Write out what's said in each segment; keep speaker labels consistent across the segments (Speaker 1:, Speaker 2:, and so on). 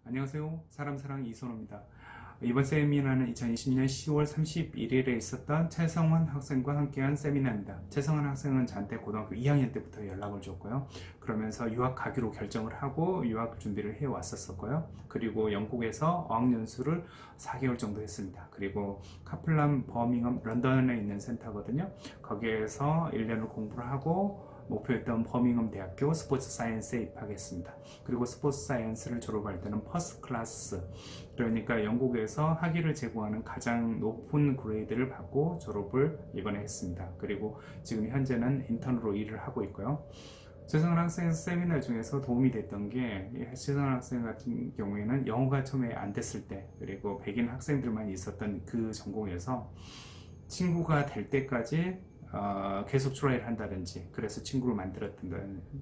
Speaker 1: 안녕하세요. 사람사랑 이선호입니다. 이번 세미나는 2020년 10월 31일에 있었던 최성원 학생과 함께한 세미나입니다. 최성원 학생은 저한테 고등학교 2학년 때부터 연락을 줬고요. 그러면서 유학 가기로 결정을 하고 유학 준비를 해왔었고요. 그리고 영국에서 어학연수를 4개월 정도 했습니다. 그리고 카플란 버밍엄 런던에 있는 센터거든요. 거기에서 1년을 공부를 하고 목표였던 버밍엄 대학교 스포츠 사이언스에 입학했습니다. 그리고 스포츠 사이언스를 졸업할 때는 퍼스트 클래스, 그러니까 영국에서 학위를 제공하는 가장 높은 그레이드를 받고 졸업을 이번에 했습니다. 그리고 지금 현재는 인턴으로 일을 하고 있고요. 최성원 학생 세미나 중에서 도움이 됐던 게, 최성원 학생 같은 경우에는 영어가 처음에 안 됐을 때, 그리고 백인 학생들만 있었던 그 전공에서 친구가 될 때까지 계속 트라이를 한다든지, 그래서 친구를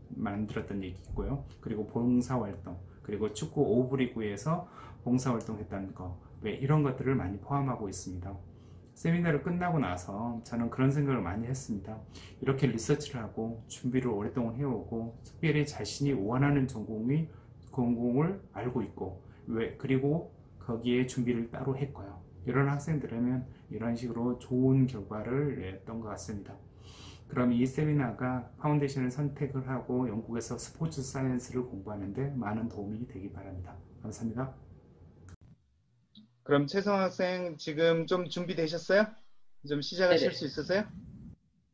Speaker 1: 만들었던 얘기고요. 그리고 봉사활동, 그리고 축구 오브리그에서 봉사활동 했다는 거, 왜 이런 것들을 많이 포함하고 있습니다. 세미나를 끝나고 나서 저는 그런 생각을 많이 했습니다. 이렇게 리서치를 하고 준비를 오랫동안 해오고, 특별히 자신이 원하는 전공을 알고 있고, 그리고 거기에 준비를 따로 했고요. 이런 학생들이면 이런 식으로 좋은 결과를 냈던 것 같습니다. 그럼 이 세미나가 파운데이션을 선택을 하고 영국에서 스포츠 사이언스를 공부하는데 많은 도움이 되기 바랍니다. 감사합니다.
Speaker 2: 그럼 최성 학생 지금 좀 준비되셨어요? 좀 시작하실 수
Speaker 3: 네네.
Speaker 2: 있으세요?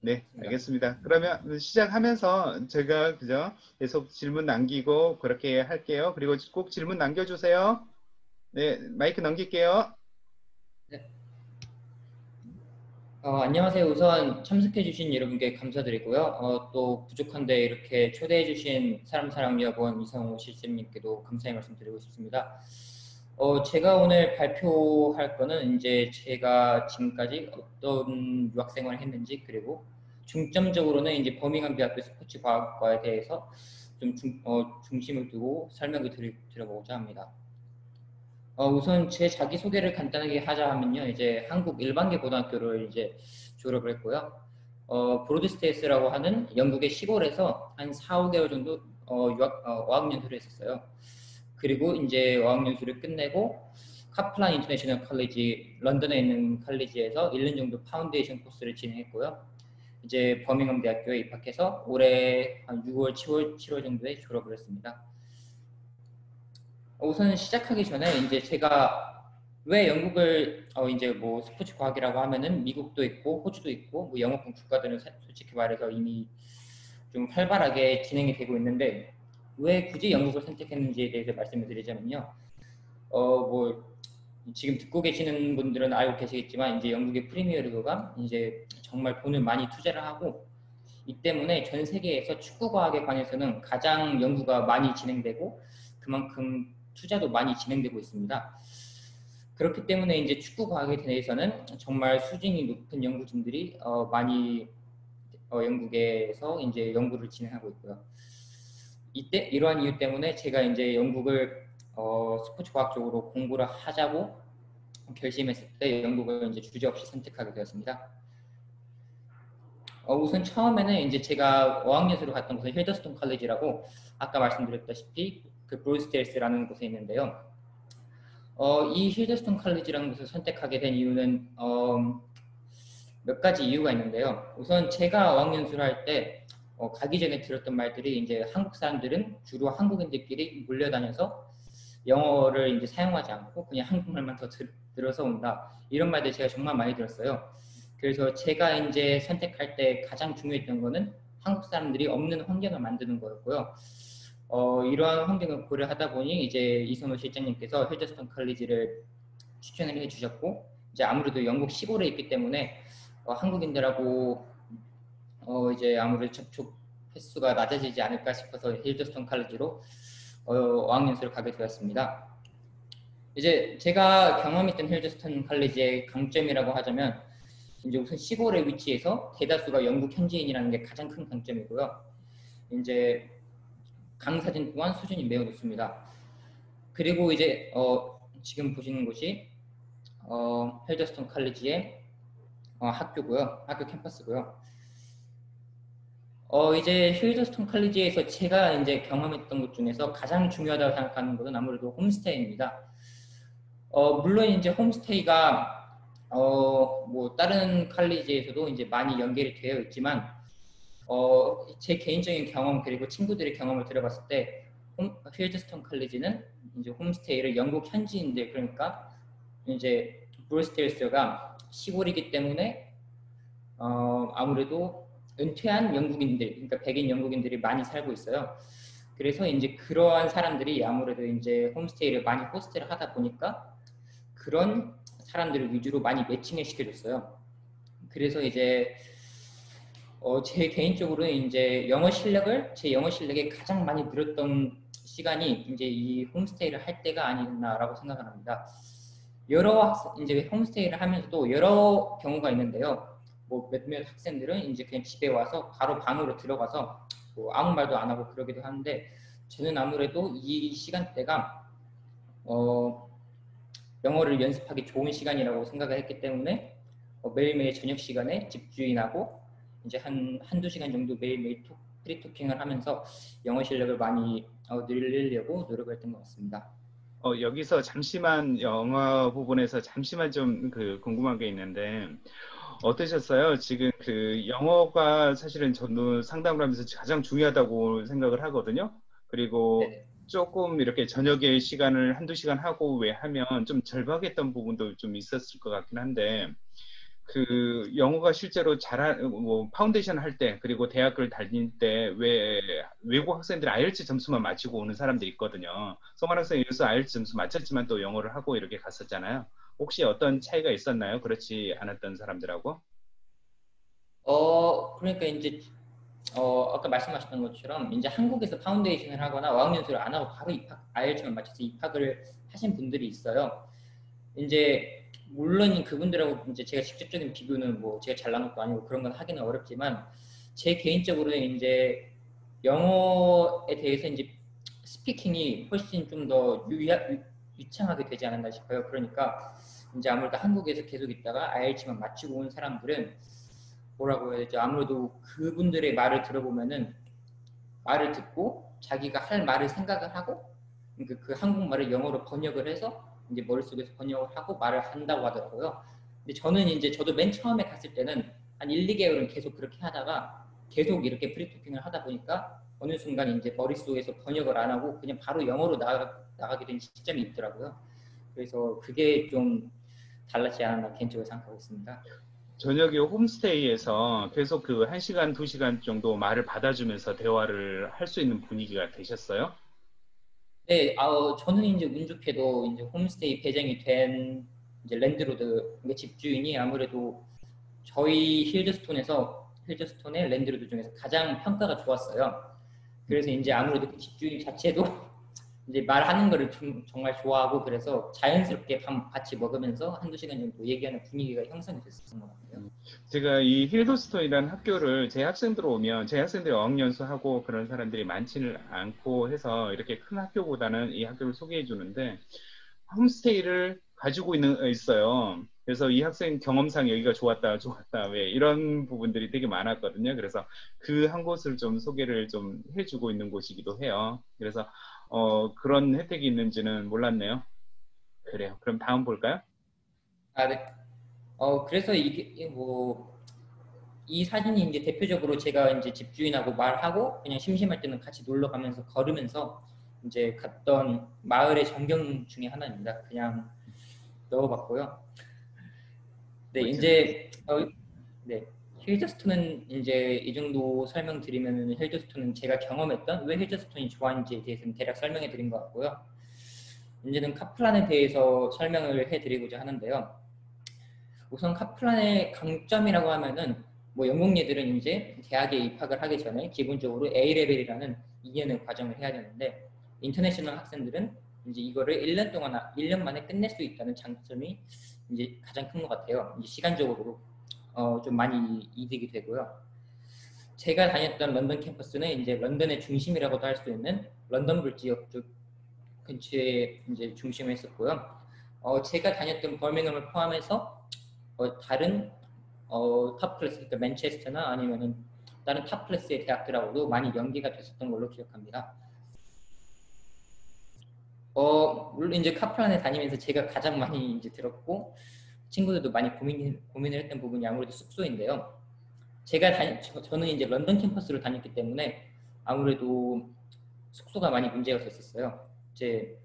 Speaker 2: 네,
Speaker 3: 맞습니다.
Speaker 2: 알겠습니다. 그러면 시작하면서 제가 그죠? 계속 질문 남기고 그렇게 할게요. 그리고 꼭 질문 남겨주세요. 네, 마이크 넘길게요.
Speaker 3: 네. 안녕하세요. 우선 참석해주신 여러분께 감사드리고요. 또 부족한데 이렇게 초대해주신 사람사랑여학원 이성호 실장님께도 감사의 말씀드리고 싶습니다. 제가 오늘 발표할 거는 이제 제가 지금까지 어떤 유학생활을 했는지, 그리고 중점적으로는 이제 버밍엄 대학교 스포츠 과학과에 대해서 좀 중심을 두고 설명을 드려보고자 합니다. 우선 제 자기소개를 간단하게 하자 하면요. 이제 한국 일반계 고등학교를 이제 졸업을 했고요. 브로드스테이스라고 하는 영국의 시골에서 한 4, 5개월 정도 어학연수를 했었어요. 그리고 이제 어학연수를 끝내고 카플란 인터내셔널 컬리지, 런던에 있는 컬리지에서 1년 정도 파운데이션 코스를 진행했고요. 이제 버밍엄 대학교에 입학해서 올해 한 6월, 7월 정도에 졸업을 했습니다. 우선 시작하기 전에 이제 제가 왜 영국을 이제 뭐 스포츠 과학이라고 하면은 미국도 있고 호주도 있고 뭐 영어권 국가들은 솔직히 말해서 이미 좀 활발하게 진행이 되고 있는데 왜 굳이 영국을 선택했는지에 대해서 말씀을 드리자면요. 뭐 지금 듣고 계시는 분들은 알고 계시겠지만 이제 영국의 프리미어리그가 이제 정말 돈을 많이 투자를 하고, 이 때문에 전 세계에서 축구 과학에 관해서는 가장 연구가 많이 진행되고 그만큼 투자도 많이 진행되고 있습니다. 그렇기 때문에 이제 축구 과학에 대해서는 정말 수준이 높은 연구진들이 많이 영국에서 이제 연구를 진행하고 있고요. 이러한 이유 때문에 제가 이제 영국을 스포츠 과학 쪽으로 공부를 하자고 결심했을 때 영국을 이제 주저없이 선택하게 되었습니다. 우선 처음에는 이제 제가 어학연수로 갔던 곳은 힐더스톤 컬리지라고 아까 말씀드렸다시피 그 브로드스테일스라는 곳에 있는데요. 이 힐더스톤 컬리지라는 곳을 선택하게 된 이유는 몇 가지 이유가 있는데요. 우선 제가 어학연수를 할 때 가기 전에 들었던 말들이 이제 한국 사람들은 주로 한국인들끼리 몰려다녀서 영어를 이제 사용하지 않고 그냥 한국말만 더 들어서 온다, 이런 말들 제가 정말 많이 들었어요. 그래서 제가 이제 선택할 때 가장 중요했던 거는 한국 사람들이 없는 환경을 만드는 거였고요. 이러한 환경을 고려하다 보니 이제 이선호 실장님께서 힐더스톤 컬리지를 추천을 해주셨고, 이제 아무래도 영국 시골에 있기 때문에 한국인들하고 이제 아무래도 접촉 횟수가 낮아지지 않을까 싶어서 힐더스톤 컬리지로 어학연수를 가게 되었습니다. 이제 제가 경험했던 힐더스톤 컬리지의 강점이라고 하자면 이제 우선 시골에 위치해서 대다수가 영국 현지인이라는 게 가장 큰 강점이고요. 이제 강사진 또한 수준이 매우 높습니다. 그리고 이제 지금 보시는 곳이 힐더스톤 컬리지의 학교고요. 학교 캠퍼스고요. 이제 힐더스톤 칼리지에서 제가 이제 경험했던 것 중에서 가장 중요하다고 생각하는 것은 아무래도 홈스테이입니다. 물론 이제 홈스테이가 뭐 다른 칼리지에서도 이제 많이 연결이 되어 있지만 제 개인적인 경험 그리고 친구들의 경험을 들어봤을 때 힐드스톤 칼리지는 이제 홈스테이를 영국 현지인들 그러니까 이제 브루스텔스가 시골이기 때문에 아무래도 은퇴한 영국인들 그러니까 백인 영국인들이 많이 살고 있어요. 그래서 이제 그러한 사람들이 아무래도 이제 홈스테이를 많이 호스트를 하다 보니까 그런 사람들을 위주로 많이 매칭을 시켜줬어요. 그래서 이제 제 개인적으로는 이제 제 영어 실력이 가장 많이 늘었던 시간이 이제 이 홈스테이를 할 때가 아니었나라고 생각을 합니다. 이제 홈스테이를 하면서도 여러 경우가 있는데요. 뭐 몇몇 학생들은 이제 그냥 집에 와서 바로 방으로 들어가서 뭐 아무 말도 안 하고 그러기도 하는데 저는 아무래도 이 시간대가 영어를 연습하기 좋은 시간이라고 생각을 했기 때문에 매일매일 저녁 시간에 집주인하고 이제 한두 시간 정도 매일매일 프리토킹을 하면서 영어 실력을 많이 늘리려고 노력을 했던 것 같습니다.
Speaker 2: 여기서 잠시만 영어 부분에서 잠시만 좀 궁금한 게 있는데 어떠셨어요? 지금 영어가 사실은 저도 상담을 하면서 가장 중요하다고 생각을 하거든요. 그리고
Speaker 3: 네네.
Speaker 2: 조금 이렇게 저녁에 시간을 한두 시간 하고 왜 하면 좀 절박했던 부분도 좀 있었을 것 같긴 한데 영어가 실제로 뭐 파운데이션 할 때 그리고 대학을 다닐 때 외국 학생들이 IELTS 점수만 맞추고 오는 사람들이 있거든요. 성환 학생이 여기서 IELTS 점수 맞췄지만 또 영어를 하고 이렇게 갔었잖아요. 혹시 어떤 차이가 있었나요? 그렇지 않았던 사람들하고?
Speaker 3: 그러니까 이제 아까 말씀하셨던 것처럼 이제 한국에서 파운데이션을 하거나 어학연수를 안 하고 바로 IELTS만 맞춰서 입학을 하신 분들이 있어요. 이제 물론 그분들하고 이제 제가 직접적인 비교는 뭐 제가 잘난 것도 아니고 그런 건 하기는 어렵지만 제 개인적으로는 이제 영어에 대해서 이제 스피킹이 훨씬 좀 더 유창하게 되지 않았나 싶어요. 그러니까 이제 아무래도 한국에서 계속 있다가 IELTS만 마치고 온 사람들은 뭐라고 해야 되죠? 아무래도 그분들의 말을 들어보면은 말을 듣고 자기가 할 말을 생각을 하고 그 한국말을 영어로 번역을 해서 이제 머릿속에서 번역을 하고 말을 한다고 하더라고요. 근데 저도 맨 처음에 갔을 때는 한 1, 2개월은 계속 그렇게 하다가 계속 이렇게 프리토킹을 하다 보니까 어느 순간 이제 머릿속에서 번역을 안 하고 그냥 바로 영어로 나가게 된 시점이 있더라고요. 그래서 그게 좀 달라지지 않았나 개인적으로 생각하고 있습니다.
Speaker 2: 저녁에 홈스테이에서 계속 1시간, 2시간 정도 말을 받아주면서 대화를 할 수 있는 분위기가 되셨어요?
Speaker 3: 네, 저는 이제 운 좋게도 이제 홈스테이 배정이 된 이제 랜드로드 집주인이 아무래도 저희 힐드스톤의 랜드로드 중에서 가장 평가가 좋았어요. 그래서 이제 아무래도 그 집주인 자체도 이제 말하는 거를 정말 좋아하고 그래서 자연스럽게 밥 같이 먹으면서 한두 시간 정도 얘기하는 분위기가 형성이 됐었던 것 같아요.
Speaker 2: 제가 이 힐더스톤이라는 학교를 제 학생들 오면 제 학생들이 어학연수하고 그런 사람들이 많지는 않고 해서 이렇게 큰 학교보다는 이 학교를 소개해 주는데 홈스테이를 가지고 있어요. 그래서 이 학생 경험상 여기가 좋았다 왜 이런 부분들이 되게 많았거든요. 그래서 그 한 곳을 좀 소개를 좀 해주고 있는 곳이기도 해요. 그래서 그런 혜택이 있는지는 몰랐네요. 그래요. 그럼 다음 볼까요?
Speaker 3: 아, 네. 그래서 이게 뭐 이 사진이 이제 대표적으로 제가 이제 집주인하고 말하고 그냥 심심할 때는 같이 놀러 가면서 걸으면서 이제 갔던 마을의 전경 중에 하나입니다. 그냥 넣어봤고요. 네,
Speaker 2: 멋지네요.
Speaker 3: 이제 네. 힐더스톤은 이제 이 정도 설명드리면은 힐더스톤은 제가 경험했던 왜 힐더스톤이 좋아하는지에 대해서는 대략 설명해 드린 것 같고요. 이제는 카플란에 대해서 설명을 해드리고자 하는데요. 우선 카플란의 강점이라고 하면은 뭐 영국 얘들은 이제 대학에 입학을 하기 전에 기본적으로 A 레벨이라는 2년의 과정을 해야 되는데 인터내셔널 학생들은 이제 이거를 1년 만에 끝낼 수 있다는 장점이 이제 가장 큰 것 같아요. 이제 시간적으로 좀 많이 이득이 되고요. 제가 다녔던 런던 캠퍼스는 이제 런던의 중심이라고도 할 수 있는 런던 브리지 역 쪽 근처에 이제 중심을 했었고요. 제가 다녔던 버밍엄을 포함해서 다른 탑 클래스, 그러니까 맨체스터나 아니면은 다른 탑 클래스의 대학들하고도 많이 연계가 됐었던 걸로 기억합니다. 물론 이제 카플란에 다니면서 제가 가장 많이 이제 들었고 친구들도 많이 고민을 했던 부분이 아무래도 숙소인데요. 저는 이제 런던 캠퍼스로 다녔기 때문에 아무래도 숙소가 많이 문제가 됐었어요. 이제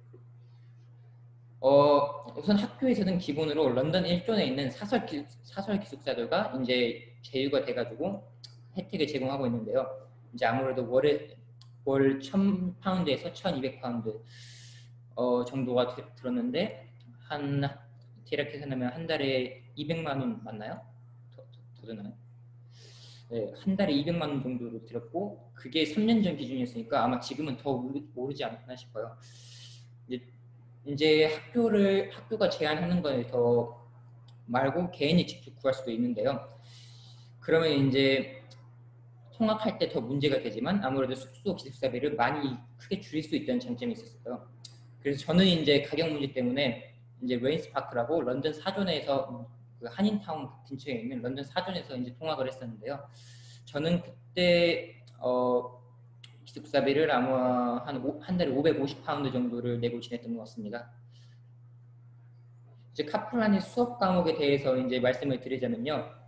Speaker 3: 우선 학교에서는 기본으로 런던 일존에 있는 사설 기숙사들과 이제 제휴가 돼가지고 혜택을 제공하고 있는데요. 이제 아무래도 월 1,000파운드에서 1,200파운드 정도가 들었는데 대략 계산하면 한 달에 200만 원 맞나요? 더 되나요? 네, 한 달에 200만 원 정도로 들었고 그게 3년 전 기준이었으니까 아마 지금은 더 오르지 않나 싶어요. 이제 학교가 제한하는 거에 더 말고 개인이 직접 구할 수도 있는데요. 그러면 이제 통학할 때 더 문제가 되지만 아무래도 숙소 기숙사비를 많이 크게 줄일 수 있다는 장점이 있었어요. 그래서 저는 이제 가격 문제 때문에 이제 레인스 파크라고 런던 사존에서 그 한인타운 근처에 있는 런던 사존에서 이제 통학을 했었는데요. 저는 그때 기숙사비를 아마 한 달에 550파운드 정도를 내고 지냈던 것 같습니다. 이제 카플란의 수업 과목에 대해서 이제 말씀을 드리자면요.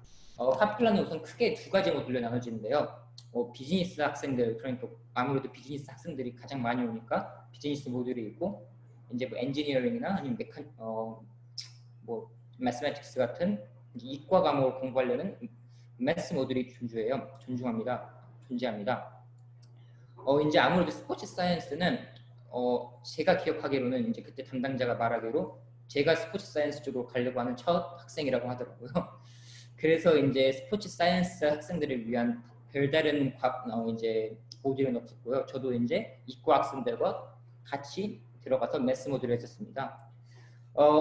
Speaker 3: 카플란은 우선 크게 두 가지 모듈로 나눠지는데요. 비즈니스 학생들, 그러니까 아무래도 비즈니스 학생들이 가장 많이 오니까 비즈니스 모듈이 있고, 이제 뭐 엔지니어링이나 아니면 뭐 매스매틱스 같은 이과 과목을 공부하려는 매스 모듈이 존재합니다. 이제 아무래도 스포츠 사이언스는 제가 기억하기로는 이제 그때 담당자가 말하기로 제가 스포츠 사이언스 쪽으로 가려고 하는 첫 학생이라고 하더라고요. 그래서 이제 스포츠 사이언스 학생들을 위한 별다른 이제 모듈은 없었고요. 저도 이제 이과 학생들과 같이 들어가서 매스 모듈을 했었습니다.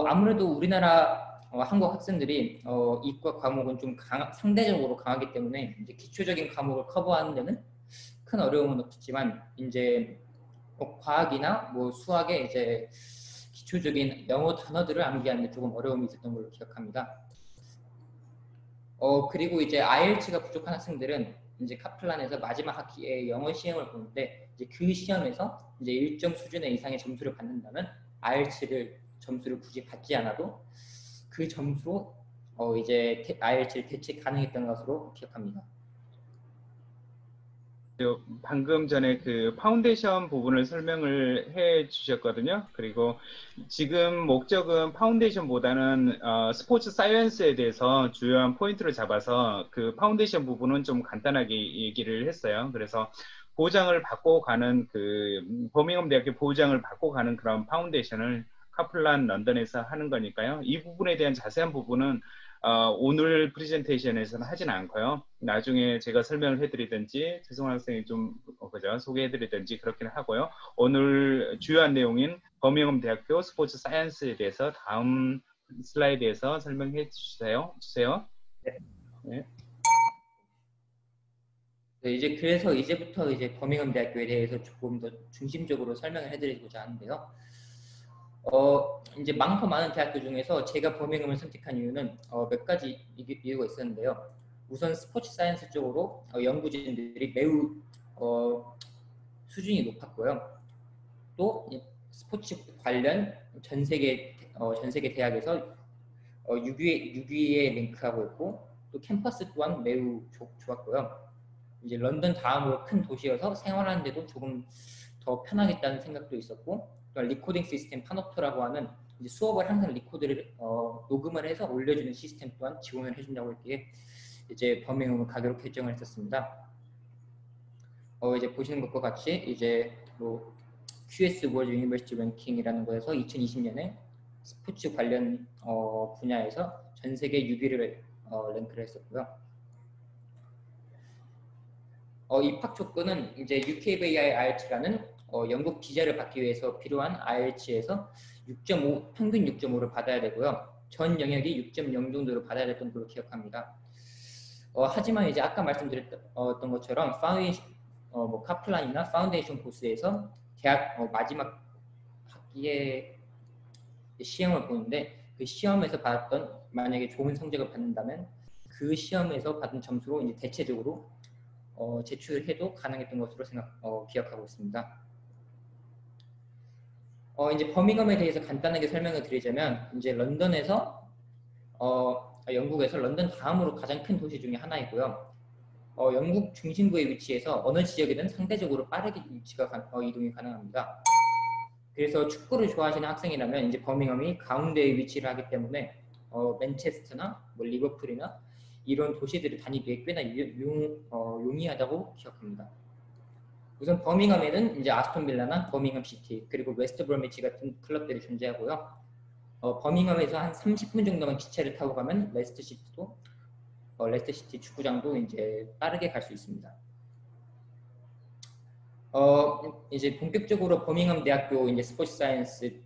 Speaker 3: 아무래도 우리나라 한국 학생들이 이과 과목은 좀 상대적으로 강하기 때문에 이제 기초적인 과목을 커버하는 데는 큰 어려움은 없었지만 이제 과학이나 뭐 수학에 이제 기초적인 영어 단어들을 암기하는 데 조금 어려움이 있었던 걸로 기억합니다. 그리고 이제 IELTS가 부족한 학생들은 이제 카플란에서 마지막 학기에 영어 시험을 보는데 이제 그 시험에서 이제 일정 수준의 이상의 점수를 받는다면 IELTS를 점수를 굳이 받지 않아도 그 점수로 이제 IELTS를 대체 가능했던 것으로 기억합니다.
Speaker 2: 방금 전에 그 파운데이션 부분을 설명을 해 주셨거든요. 그리고 지금 목적은 파운데이션보다는 스포츠 사이언스에 대해서 주요한 포인트를 잡아서 그 파운데이션 부분은 좀 간단하게 얘기를 했어요. 그래서 보장을 받고 가는 버밍엄 대학교 보장을 받고 가는 그런 파운데이션을 카플란 런던에서 하는 거니까요. 이 부분에 대한 자세한 부분은 오늘 프레젠테이션에서는 하진 않고요. 나중에 제가 설명을 해드리든지 최승원 학생이 좀 소개해드리든지 그렇게는 하고요. 오늘 주요한 내용인 버밍엄 대학교 스포츠 사이언스에 대해서 다음 슬라이드에서 설명해 주세요.
Speaker 3: 네.
Speaker 2: 네.
Speaker 3: 네, 그래서 이제부터 이제 버밍엄 대학교에 대해서 조금 더 중심적으로 설명을 해드리고자 하는데요. 이제 많고 많은 대학교 중에서 제가 버밍엄을 선택한 이유는 몇 가지 이유가 있었는데요. 우선 스포츠 사이언스 쪽으로 연구진들이 매우 수준이 높았고요. 또 스포츠 관련 전 세계 대학에서 6위에 랭크하고 있고 또 캠퍼스 또한 매우 좋았고요. 이제 런던 다음으로 큰 도시여서 생활하는 데도 조금 더 편하겠다는 생각도 있었고 또 리코딩 시스템 파노프라고 하는 이제 수업을 항상 리코드를 녹음을 해서 올려주는 시스템 또한 지원을 해준다고 했기에 이제 버밍엄을 가기로 결정을 했었습니다. 이제 보시는 것과 같이 이제 뭐 QS 월드 유니버시티 랭킹이라는 거에서 2020년에 스포츠 관련 분야에서 전 세계 6위를 랭크를 했었고요. 입학 조건은 이제 UKVI IELTS라는 영국 비자를 받기 위해서 필요한 IELTS에서 6.5 평균 6.5를 받아야 되고요. 전 영역이 6.0 정도로 받아야 됐던 걸로 기억합니다. 하지만 이제 아까 말씀드렸던 것처럼 뭐 카플란이나 파운데이션 코스에서 대학 마지막 학기에 시험을 보는데 그 시험에서 받았던 만약에 좋은 성적을 받는다면 그 시험에서 받은 점수로 이제 대체적으로 제출해도 가능했던 것으로 기억하고 있습니다. 이제 버밍엄에 대해서 간단하게 설명을 드리자면, 이제 런던에서 영국에서 런던 다음으로 가장 큰 도시 중에 하나이고요. 영국 중심부에 위치해서 어느 지역이든 상대적으로 빠르게 이동이 가능합니다. 그래서 축구를 좋아하시는 학생이라면 이제 버밍엄이 가운데에 위치를 하기 때문에 맨체스터나 뭐 리버풀이나 이런 도시들을 다니기에 꽤나 용이하다고 기억합니다. 우선 버밍엄에는 이제 아스톤 빌라나 버밍엄 시티 그리고 웨스트 브로미치 같은 클럽들이 존재하고요. 버밍엄에서 한 30분 정도만 기차를 타고 가면 레스터 시티 축구장도 이제 빠르게 갈 수 있습니다. 이제 본격적으로 버밍엄 대학교 이제 스포츠 사이언스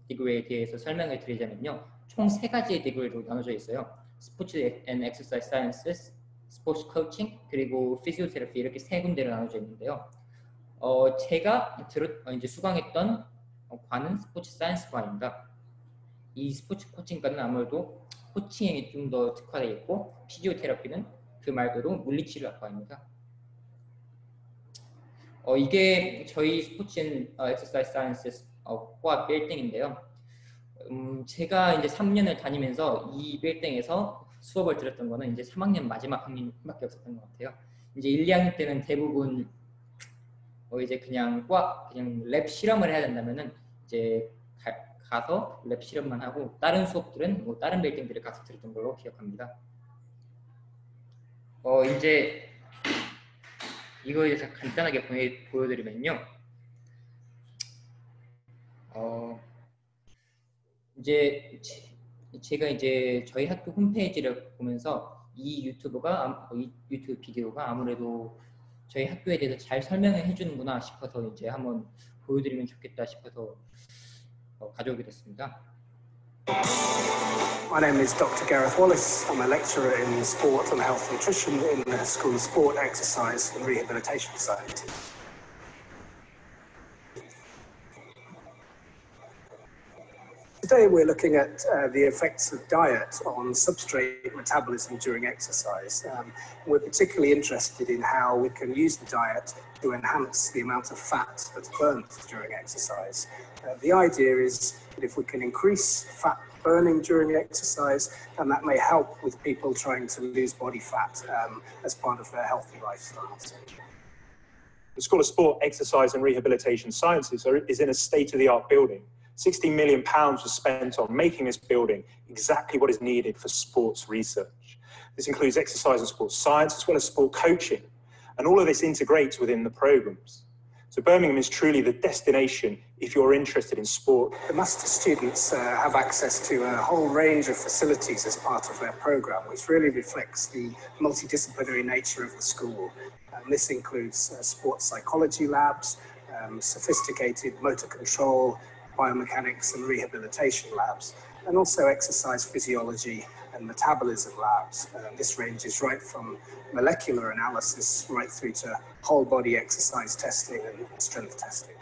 Speaker 3: 디그리에 대해서 설명을 드리자면요, 총 3가지의 디그리로 나눠져 있어요. 스포츠 앤 엑서사이즈 사이언스, 스포츠 코칭, 그리고 피지오테라피, 이렇게 3군데로 나눠져 있는데요. 제가 이제 수강했던 과는 스포츠 사이언스 과입니다. 이 스포츠 코칭과는 아무래도 코칭에 좀 더 특화되어 있고, 피지오테라피는 그 말대로 물리치료학과입니다. 이게 저희 스포츠 앤 엑서사이즈 사이언스 과 빌딩인데요. 제가 이제 3년을 다니면서 이 빌딩에서 수업을 들었던 거는 이제 3학년 마지막 학년밖에 없었던 것 같아요. 이제 1, 2학년 때는 대부분 이제 그냥 랩 실험을 해야 된다면은 이제 가서 랩 실험만 하고, 다른 수업들은 뭐 다른 빌딩들에 가서 들었던 걸로 기억합니다. 이제 이거에 대해서 간단하게 보여드리면요. 이제 제가 이제 저희 학교 홈페이지를 보면서 이 유튜브 비디오가 아무래도 저희 학교에 대해서 잘 설명을 해주는구나 싶어서 이제 한번 보여드리면 좋겠다 싶어서 가져오게 됐습니다.
Speaker 4: My name is Dr. Gareth Wallace. I'm a lecturer in sport and health nutrition in the School of Sport, Exercise and Rehabilitation Sciences. Today we're looking at the effects of diet on substrate metabolism during exercise. We're particularly interested in how we can use the diet to enhance the amount of fat that's burned during exercise. The idea is that if we can increase fat burning during exercise, and that may help with people trying to lose body fat as part of their healthy lifestyles.
Speaker 5: The School of Sport, Exercise and Rehabilitation Sciences is in a state-of-the-art building. £60 million was spent on making this building exactly what is needed for sports research. This includes exercise and sports science, as well as sport coaching, and all of this integrates within the programs. So Birmingham is truly the destination if you're interested in sport.
Speaker 4: The master students have access to a whole range of facilities as part of their program, which really reflects the multidisciplinary nature of the school. And this includes sports psychology labs, sophisticated motor control, biomechanics and rehabilitation labs, and also exercise physiology and metabolism labs. This ranges right from molecular analysis right through to whole body exercise testing and strength testing.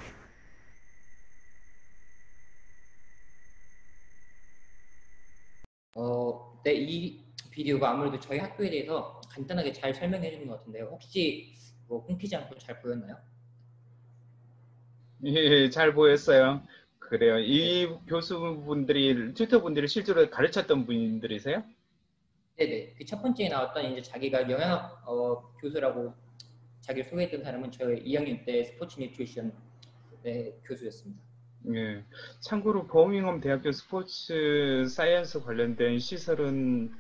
Speaker 3: 네, 이 비디오가 아무래도 저희 학교에 대해서 간단하게 잘 설명해 주는 것 같은데요. 혹시 끊기지 않고 잘 보였나요?
Speaker 2: 예, 잘 보였어요. 그래요. 이 교수분들이, 튜터분들이 실제로 가르쳤던 분들이세요?
Speaker 3: 네네. 그 첫 번째에 나왔던 이제 자기가 영양학 교수라고 자기를 소개했던 사람은 저희 2학년 때 스포츠 뉴트리션 교수였습니다.
Speaker 2: 예. 참고로 버밍엄 대학교 스포츠 사이언스 관련된 시설은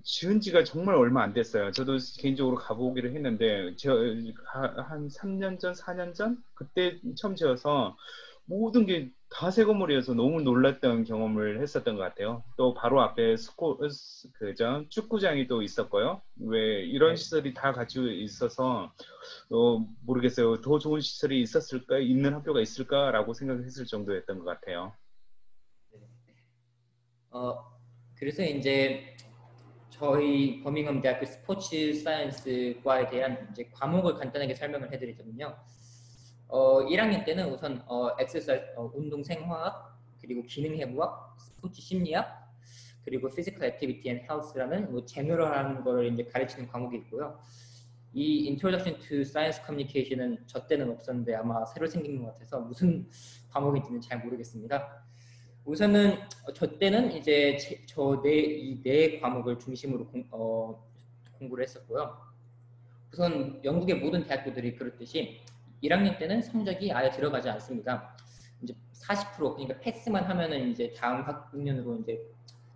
Speaker 2: 지은 지가 정말 얼마 안 됐어요. 저도 개인적으로 가보기를 했는데 한 3년 전, 4년 전? 그때 처음 지어서 모든 게 다 새 건물이어서 너무 놀랐던 경험을 했었던 것 같아요. 또 바로 앞에 축구장이 또 있었고요. 왜 이런 시설이 다 갖추고 있어서 모르겠어요. 더 좋은 시설이 있는 학교가 있을까라고 생각했을 정도였던 것 같아요.
Speaker 3: 그래서 이제 저희 버밍엄 대학교 스포츠 사이언스과에 대한 이제 과목을 간단하게 설명을 해드리자면요. 1학년 때는 우선 운동 생화학, 그리고 기능 해부학, 스포츠 심리학, 그리고 Physical Activity and Health라는 뭐 제너럴한 거를 이제 가르치는 과목이 있고요. 이 Introduction to Science Communication은 저 때는 없었는데 아마 새로 생긴 것 같아서 무슨 과목인지는 잘 모르겠습니다. 우선은 저 때는 이제 이 네 과목을 중심으로 공부를 했었고요. 우선 영국의 모든 대학교들이 그렇듯이 1학년 때는 성적이 아예 들어가지 않습니다. 이제 40% 그러니까 패스만 하면은 이제 다음 학년으로 이제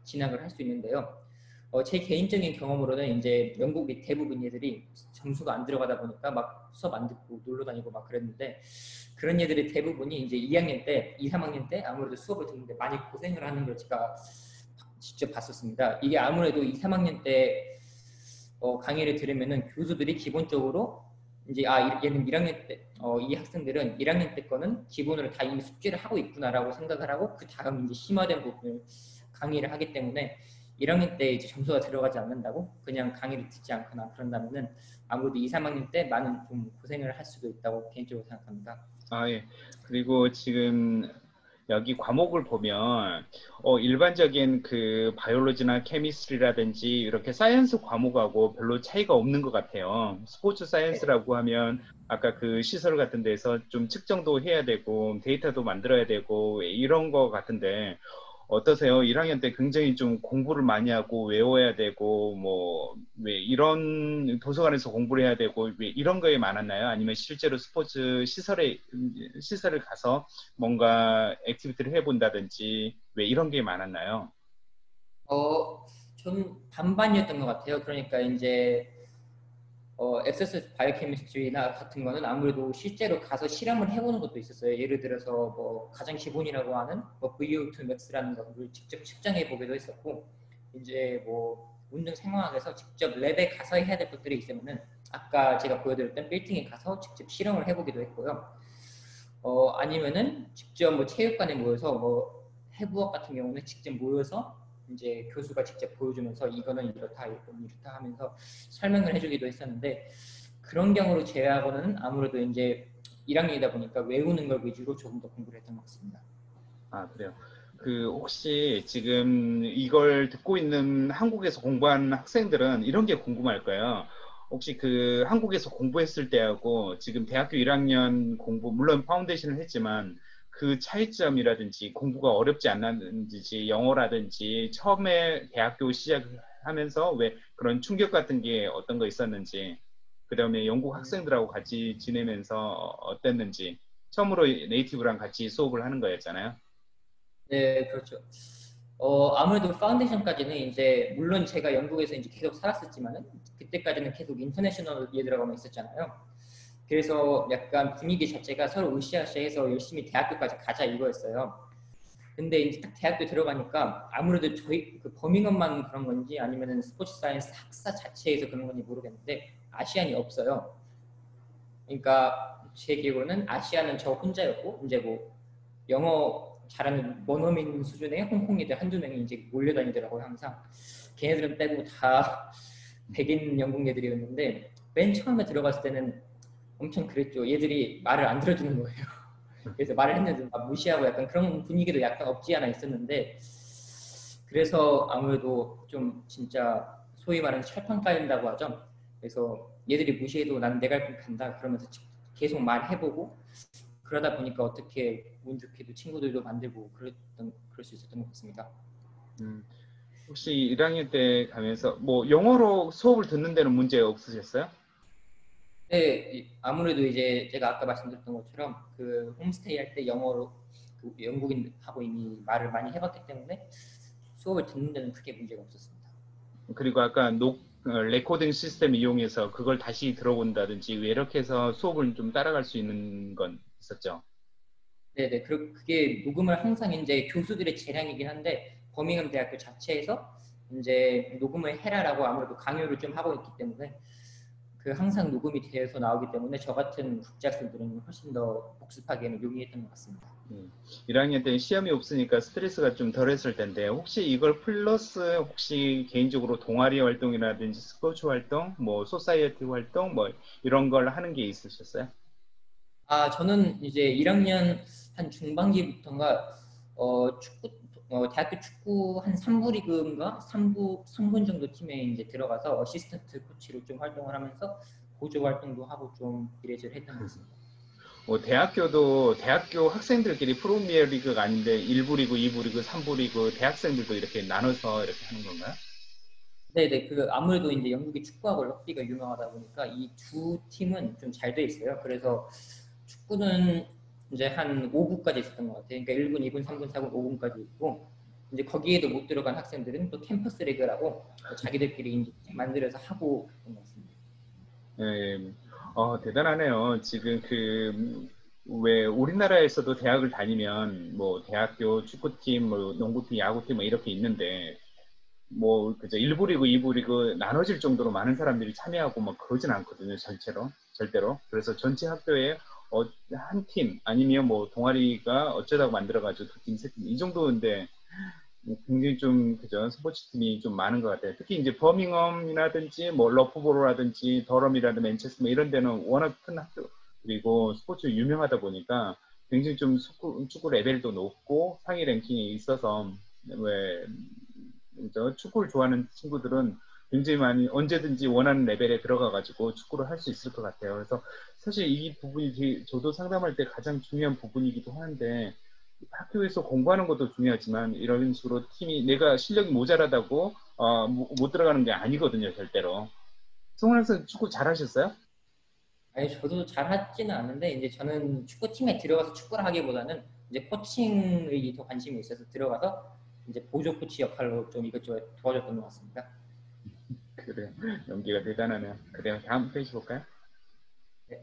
Speaker 3: 진학을 할 수 있는데요. 제 개인적인 경험으로는 이제 영국의 대부분 애들이 점수가 안 들어가다 보니까 막 수업 안 듣고 놀러 다니고 막 그랬는데 그런 애들의 대부분이 이제 2학년 때, 2, 3학년 때 아무래도 수업을 듣는데 많이 고생을 하는 걸 제가 직접 봤었습니다. 이게 아무래도 2, 3학년 때 강의를 들으면은 교수들이 기본적으로 이제 얘는 1학년 때 이 학생들은 1학년 때 거는 기본으로 다 이미 숙제를 하고 있구나라고 생각을 하고 그 다음 이제 심화된 부분을 강의를 하기 때문에 1학년 때 이제 점수가 들어가지 않는다고 그냥 강의를 듣지 않거나 그런다면은 아무래도 2, 3학년 때 많은 좀 고생을 할 수도 있다고 개인적으로 생각합니다.
Speaker 2: 예. 그리고 지금 여기 과목을 보면 일반적인 그 바이올로지나 케미스트리라든지 이렇게 사이언스 과목하고 별로 차이가 없는 것 같아요. 스포츠 사이언스라고 하면 아까 그 시설 같은 데서 좀 측정도 해야 되고 데이터도 만들어야 되고 이런 거 같은데 어떠세요? 1학년 때 굉장히 좀 공부를 많이 하고 외워야 되고 뭐 왜 이런 도서관에서 공부를 해야 되고 왜 이런 거에 많았나요? 아니면 실제로 스포츠 시설을 가서 뭔가 액티비티를 해본다든지 왜 이런 게 많았나요?
Speaker 3: 전 반반이었던 것 같아요. 그러니까 이제 엑서사이즈 바이오케미스트리나 같은 거는 아무래도 실제로 가서 실험을 해보는 것도 있었어요. 예를 들어서 뭐 가장 기본이라고 하는 뭐 VO2 max라는 것을 직접 측정해 보기도 했었고, 이제 뭐 운동 생화학에서 직접 랩에 가서 해야 될 것들이 있으면은 아까 제가 보여드렸던 빌딩에 가서 직접 실험을 해보기도 했고요. 아니면은 직접 뭐 체육관에 모여서 뭐 해부학 같은 경우는 직접 모여서 이제 교수가 직접 보여주면서 이거는 이렇다 이거는 이렇다 하면서 설명을 해주기도 했었는데, 그런 경우를 제외하고는 아무래도 이제 1학년이다 보니까 외우는 걸 위주로 조금 더 공부를 했던 것 같습니다.
Speaker 2: 그래요. 그 혹시 지금 이걸 듣고 있는 한국에서 공부하는 학생들은 이런 게 궁금할 거예요. 혹시 그 한국에서 공부했을 때하고 지금 대학교 1학년 공부, 물론 파운데이션을 했지만 그 차이점이라든지 공부가 어렵지 않았는지, 영어라든지 처음에 대학교 시작하면서 왜 그런 충격 같은 게 어떤 거 있었는지, 그 다음에 영국 학생들하고 같이 지내면서 어땠는지, 처음으로 네이티브랑 같이 수업을 하는 거였잖아요.
Speaker 3: 네, 그렇죠. 아무래도 파운데이션까지는 이제 물론 제가 영국에서 이제 계속 살았었지만은 그때까지는 계속 인터내셔널 얘들하고만 있었잖아요. 그래서 약간 분위기 자체가 서로 으쌰으쌰해서 열심히 대학교까지 가자 이거였어요. 근데 이제 딱 대학교 들어가니까 아무래도 저희 그 버밍엄만 그런 건지 아니면은 스포츠 사이언스 학사 자체에서 그런 건지 모르겠는데 아시안이 없어요. 그러니까 제 기억으로는 아시안은 저 혼자였고 이제 뭐 영어 잘하는 원어민 수준의 홍콩이들 한두 명이 이제 몰려다니더라고요. 항상 걔네들은 빼고 다 백인 영국 애들이었는데 맨 처음에 들어갔을 때는 엄청 그랬죠. 얘들이 말을 안 들어주는 거예요. 그래서 말을 했는데 막 무시하고 약간 그런 분위기도 약간 없지 않아 있었는데, 그래서 아무래도 좀 진짜 소위 말하는 철판 깔린다고 하죠. 그래서 얘들이 무시해도 난 내 갈 길 간다 그러면서 계속 말해보고 그러다 보니까 어떻게 운 좋게도 친구들도 만들고 그럴 수 있었던 것 같습니다.
Speaker 2: 혹시 1학년 때 가면서 뭐 영어로 수업을 듣는 데는 문제 없으셨어요?
Speaker 3: 네, 아무래도 이제 제가 아까 말씀드렸던 것처럼 그 홈스테이 할 때 영어로 그 영국인하고 이미 말을 많이 해봤기 때문에 수업을 듣는 데는 크게 문제가 없었습니다.
Speaker 2: 그리고 아까 레코딩 시스템 이용해서 그걸 다시 들어본다든지 이렇게 해서 수업을 좀 따라갈 수 있는 건 있었죠?
Speaker 3: 네네, 그게 녹음을 항상 이제 교수들의 재량이긴 한데 버밍엄 대학교 자체에서 이제 녹음을 해라라고 아무래도 강요를 좀 하고 있기 때문에 그 항상 녹음이 되어서 나오기 때문에 저 같은 국제학생들은 훨씬 더 복습하기에는 용이했던 것 같습니다.
Speaker 2: 1학년 때는 시험이 없으니까 스트레스가 좀 덜했을 텐데 혹시 이걸 플러스 혹시 개인적으로 동아리 활동이라든지 스포츠 활동, 뭐 소사이어티 활동 뭐 이런 걸 하는 게 있으셨어요?
Speaker 3: 저는 이제 1학년 한 중반기부터인가 축구 대학교 축구 한 3부 리그인가 3분 정도 팀에 이제 들어가서 어시스턴트 코치로 좀 활동을 하면서 보조 활동도 하고 좀 이래저래 했던 것 같습니다.
Speaker 2: 대학교도 대학교 학생들끼리 프리미어 리그가 아닌데 1부 리그, 2부 리그, 3부 리그 대학생들도 이렇게 나눠서 이렇게 하는 건가요?
Speaker 3: 네네, 아무래도 이제 영국이 축구하고 럭비가 유명하다 보니까 이 두 팀은 좀 잘 돼 있어요. 그래서 축구는 이제 한 5부까지 있었던 것 같아요. 그러니까 1군, 2군, 3군, 4군, 5군까지 있고 이제 거기에도 못 들어간 학생들은 또 캠퍼스 리그라고 자기들끼리 이제 만들어서 하고 그런 것 같습니다.
Speaker 2: 네, 대단하네요. 지금 왜 우리나라에서도 대학을 다니면 뭐 대학교 축구팀, 뭐 농구팀, 야구팀 뭐 이렇게 있는데 뭐 그저 1부 리그, 2부 리그 나눠질 정도로 많은 사람들이 참여하고 막 그러진 않거든요, 절대로. 그래서 전체 학교에 한 팀 아니면 뭐 동아리가 어쩌다가 만들어가지고 두 팀, 세 팀 이 정도인데 굉장히 좀 그죠 스포츠 팀이 좀 많은 것 같아요. 특히 이제 버밍엄이라든지 뭐 러프보로라든지 더럼이라든지 맨체스터 뭐 이런 데는 워낙 큰 학교 그리고 스포츠 유명하다 보니까 굉장히 좀 축구 레벨도 높고 상위 랭킹이 있어서 왜 축구를 좋아하는 친구들은 굉장히 많이 언제든지 원하는 레벨에 들어가가지고 축구를 할 수 있을 것 같아요. 그래서 사실 이 부분이 저도 상담할 때 가장 중요한 부분이기도 하는데 학교에서 공부하는 것도 중요하지만 이런 식으로 팀이 내가 실력이 모자라다고 못 들어가는 게 아니거든요, 절대로. 승훈 학생 축구 잘하셨어요?
Speaker 3: 아니 저도 잘 하지는 않는데 이제 저는 축구팀에 들어가서 축구를 하기보다는 이제 코칭에 더 관심이 있어서 들어가서 이제 보조 코치 역할로 좀 이것저것 도와줬던 것 같습니다.
Speaker 2: 그래요. 연기가 대단하네요. 그래요. 다음 페이지 볼까요?
Speaker 3: 네.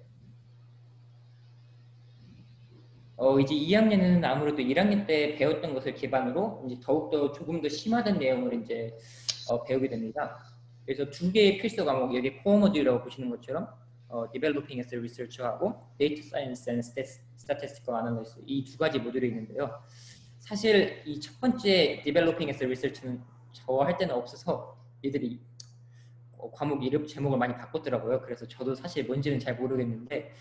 Speaker 3: 이제 2학년은 아무래도 1학년 때 배웠던 것을 기반으로 이제 더욱더 조금 더 심화된 내용을 이제 배우게 됩니다. 그래서 두 개의 필수 과목, 여기 코어 모듈이라고 보시는 것처럼 Developing as a Researcher하고 Data Science and Statistical Analysis 이 두 가지 모듈이 있는데요. 사실 이 첫 번째 Developing as a Researcher는 저 할 때는 없어서 얘들이 과목 이름 제목을 많이 바꿨더라고요. 그래서 저도 사실 뭔지는 잘 모르겠는데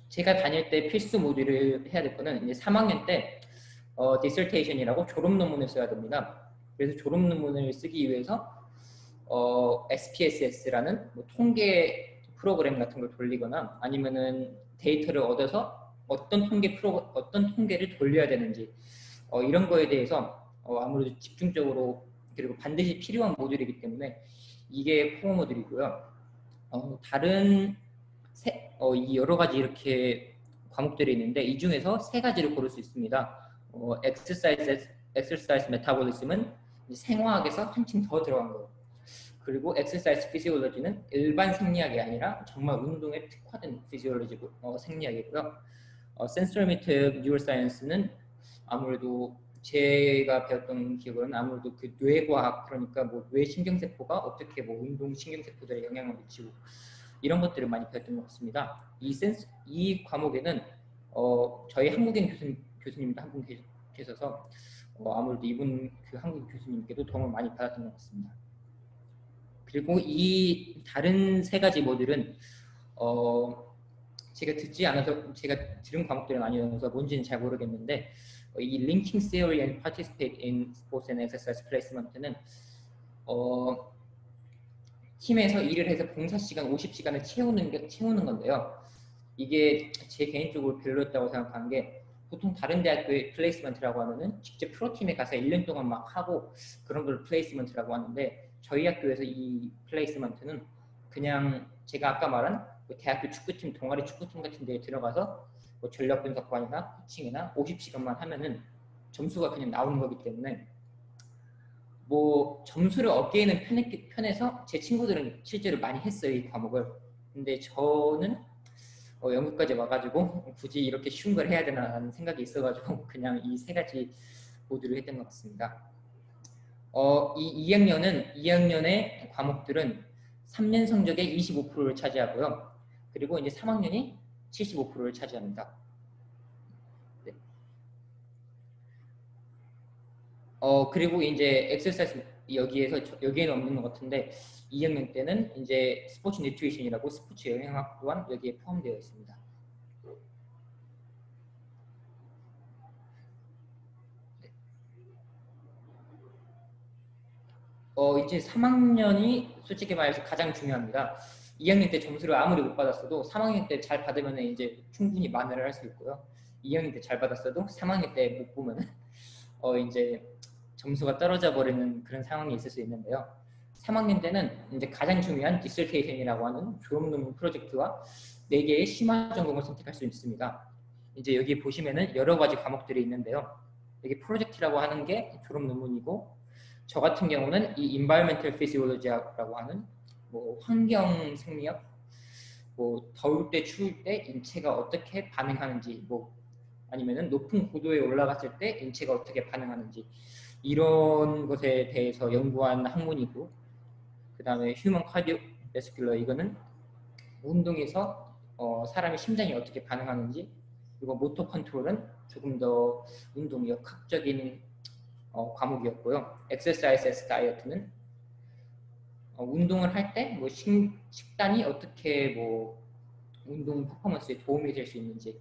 Speaker 3: 제가 다닐 때 필수 모듈을 해야 될 거는 이제 3학년 때 dissertation이라고 졸업 논문을 써야 됩니다. 그래서 졸업 논문을 쓰기 위해서 SPSS라는 뭐 통계 프로그램 같은 걸 돌리거나 아니면은 데이터를 얻어서 어떤 통계를 돌려야 되는지 이런 거에 대해서 아무래도 집중적으로 그리고 반드시 필요한 모듈이기 때문에 이게 코어 모듈이고요. 다른 이 여러 가지 이렇게 과목들이 있는데 이 중에서 세 가지를 고를 수 있습니다. exercise metabolism은 생화학에서 한층 더 들어간 거예요. 그리고 exercise physiology는 일반 생리학이 아니라 정말 운동에 특화된 피지올로지고 생리학이고요. sensorimotive neuroscience는 아무래도 제가 배웠던 기억은 아무래도 그 뇌과학 그러니까 뭐 뇌 신경세포가 어떻게 뭐 운동 신경세포들에 영향을 미치고 이런 것들을 많이 배웠던 것 같습니다. 이 과목에는 저희 한국인 교수님도 한 분 계셔서 아무래도 이분 그 한국 교수님께도 도움을 많이 받았던 것 같습니다. 그리고 이 다른 세 가지 모듈은 제가 들은 과목들은 아니어서 뭔지는 잘 모르겠는데 이 Linking Theory and Participate in Sports and Exercise Placement는 팀에서 일을 해서 봉사 시간 50시간을 채우는 건데요. 이게 제 개인적으로 별로였다고 생각하는 게 보통 다른 대학교의 플레이스먼트라고 하면은 직접 프로팀에 가서 1년 동안 막 하고 그런 걸 플레이스먼트라고 하는데 저희 학교에서 이 플레이스먼트는 그냥 제가 아까 말한 대학교 축구팀, 동아리 축구팀 같은 데에 들어가서 뭐 전력 분석관이나 코칭이나 50시간만 하면은 점수가 그냥 나오는 거기 때문에 뭐 점수를 얻기에는 편해서 제 친구들은 실제로 많이 했어요, 이 과목을. 근데 저는 영국까지 와가지고 굳이 이렇게 쉬운 걸 해야 되나라는 생각이 있어가지고 그냥 이 세 가지 모듈을 했던 것 같습니다. 이 2학년의 과목들은 3년 성적의 25%를 차지하고요. 그리고 이제 3학년이 75%를 차지합니다. 네. 그리고 이제 엑서사이즈 여기에는 없는 것 같은데 2학년 때는 이제 스포츠 뉴트리션이라고 스포츠 영양학 또한 여기에 포함되어 있습니다. 이제 3학년이 솔직히 말해서 가장 중요합니다. 2학년 때 점수를 아무리 못 받았어도 3학년 때 잘 받으면 이제 충분히 만회를 할 수 있고요. 2학년 때 잘 받았어도 3학년 때 못 보면 이제 점수가 떨어져 버리는 그런 상황이 있을 수 있는데요. 3학년 때는 이제 가장 중요한 디설테이션이라고 하는 졸업 논문 프로젝트와 4개의 심화 전공을 선택할 수 있습니다. 이제 여기 보시면은 여러 가지 과목들이 있는데요. 여기 프로젝트라고 하는 게 졸업 논문이고, 저 같은 경우는 이 Environmental Physiology라고 하는 뭐 환경 생리학, 뭐 더울 때 추울 때 인체가 어떻게 반응하는지, 뭐 아니면은 높은 고도에 올라갔을 때 인체가 어떻게 반응하는지 이런 것에 대해서 연구한 학문이고, 그 다음에 Human Cardiovascular, 이거는 운동에서 사람의 심장이 어떻게 반응하는지, 그리고 모터 컨트롤은 조금 더 운동 역학적인 과목이었고요. Exercise Diet는 운동을 할 때 뭐 식단이 어떻게 뭐 운동 퍼포먼스에 도움이 될 수 있는지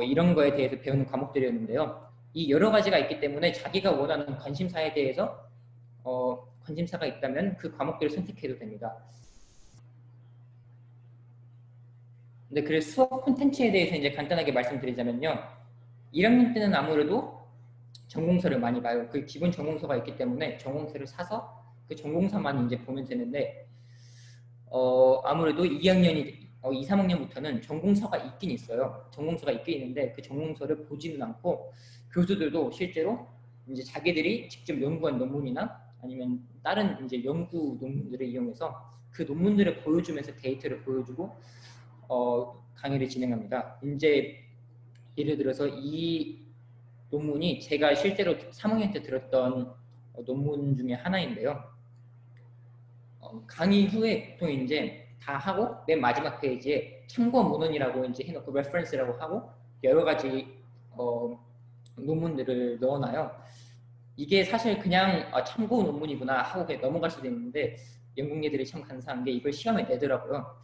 Speaker 3: 이런 거에 대해서 배우는 과목들이었는데요. 이 여러 가지가 있기 때문에 자기가 원하는 관심사에 대해서 관심사가 있다면 그 과목들을 선택해도 됩니다. 근데 그래서 수업 콘텐츠에 대해서 이제 간단하게 말씀드리자면요. 1학년 때는 아무래도 전공서를 많이 봐요. 그 기본 전공서가 있기 때문에 전공서를 사서 그 전공서만 이제 보면 되는데, 아무래도 2학년이 2, 3학년부터는 전공서가 있긴 있어요. 전공서가 있긴 있는데 그 전공서를 보지는 않고, 교수들도 실제로 이제 자기들이 직접 연구한 논문이나 아니면 다른 이제 연구 논문들을 이용해서 그 논문들을 보여주면서 데이터를 보여주고 강의를 진행합니다. 이제 예를 들어서 이 논문이 제가 실제로 3학년 때 들었던 논문 중에 하나인데요. 강의 후에 보통 이제 다 하고 맨 마지막 페이지에 참고 문헌이라고 이제 해놓고 reference라고 하고 여러 가지 논문들을 넣어놔요. 이게 사실 그냥 참고 논문이구나 하고 그냥 넘어갈 수도 있는데, 영국 애들이 참 간사한 게 이걸 시험에 내더라고요.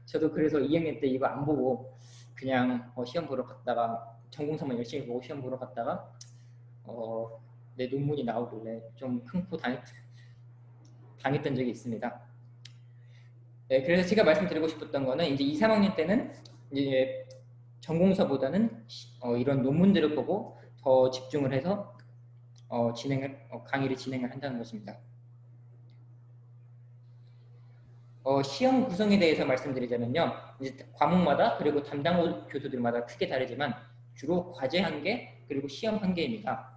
Speaker 3: 저도 그래서 2학년 때 이거 안 보고 그냥 시험 보러 갔다가 전공서만 열심히 보고 시험 보러 갔다가 내 논문이 나오길래 좀 큰 코 당했던 적이 있습니다. 네, 그래서 제가 말씀드리고 싶었던 거는 이제 2, 3학년 때는 이제 전공서보다는 이런 논문들을 보고 더 집중을 해서 강의를 진행을 한다는 것입니다. 시험 구성에 대해서 말씀드리자면요. 이제 과목마다 그리고 담당 교수들마다 크게 다르지만 주로 과제 1개 그리고 시험 1개입니다.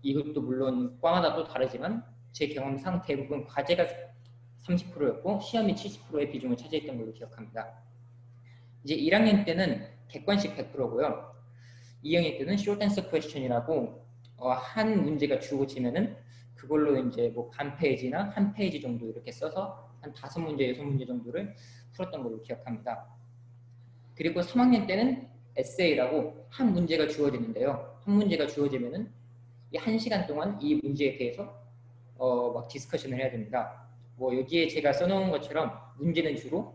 Speaker 3: 이것도 물론 과마다 또 다르지만 제 경험상 대부분 과제가 30%였고 시험이 70%의 비중을 차지했던 걸로 기억합니다. 이제 1학년 때는 객관식 100%고요. 2학년 때는 short answer question이라고 한 문제가 주어지면은 그걸로 이제 뭐 반 페이지나 한 페이지 정도 이렇게 써서 한 5문제, 6문제 정도를 풀었던 걸로 기억합니다. 그리고 3학년 때는 에세이라고 한 문제가 주어지는데요. 한 문제가 주어지면은 이 1시간 동안 이 문제에 대해서 막 디스커션을 해야 됩니다. 뭐 여기에 제가 써놓은 것처럼 문제는 주로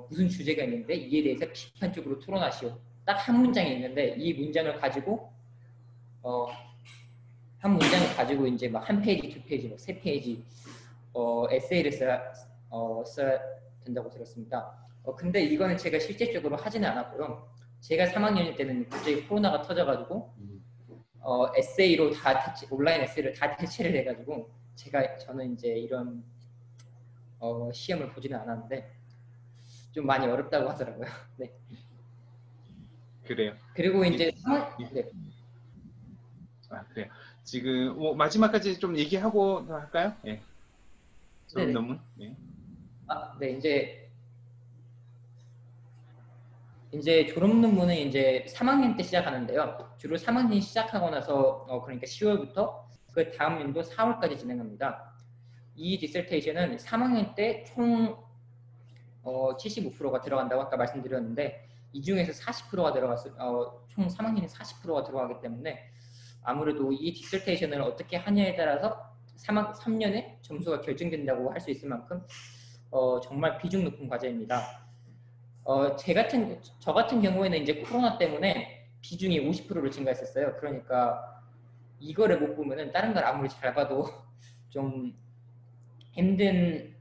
Speaker 3: 무슨 주제가 있는데 이에 대해서 비판적으로 토론하시오. 딱 한 문장이 있는데 이 문장을 가지고 한 문장을 가지고 이제 막 한 페이지, 2페이지, 뭐 3페이지 에세이를 써야 된다고 들었습니다. 근데 이거는 제가 실질적으로 하지는 않았고요. 제가 3학년 때는 갑자기 코로나가 터져가지고 에세이로 온라인 에세이를 다 대체를 해가지고 저는 이제 이런 시험을 보지는 않았는데 좀 많이 어렵다고 하더라고요. 네.
Speaker 2: 그래요.
Speaker 3: 그리고 이제
Speaker 2: 네. 그래요. 지금 마지막까지 좀 얘기하고 할까요? 네. 졸업 논문. 네.
Speaker 3: 네, 이제 졸업 논문은 이제 3학년 때 시작하는데요. 주로 3학년이 시작하고 나서 그러니까 10월부터 그 다음 연도 4월까지 진행합니다. 이 디설테이션은 3학년 때 총 75%가 들어간다고 아까 말씀드렸는데 이 중에서 40%가 들어갔어요. 총 3학년이 40%가 들어가기 때문에 아무래도 이 디설테이션을 어떻게 하냐에 따라서 3년에 점수가 결정된다고 할 수 있을 만큼 정말 비중 높은 과제입니다. 저 같은 경우에는 이제 코로나 때문에 비중이 50%로 증가했었어요. 그러니까 이거를 못 보면은 다른 걸 아무리 잘 봐도 좀 힘든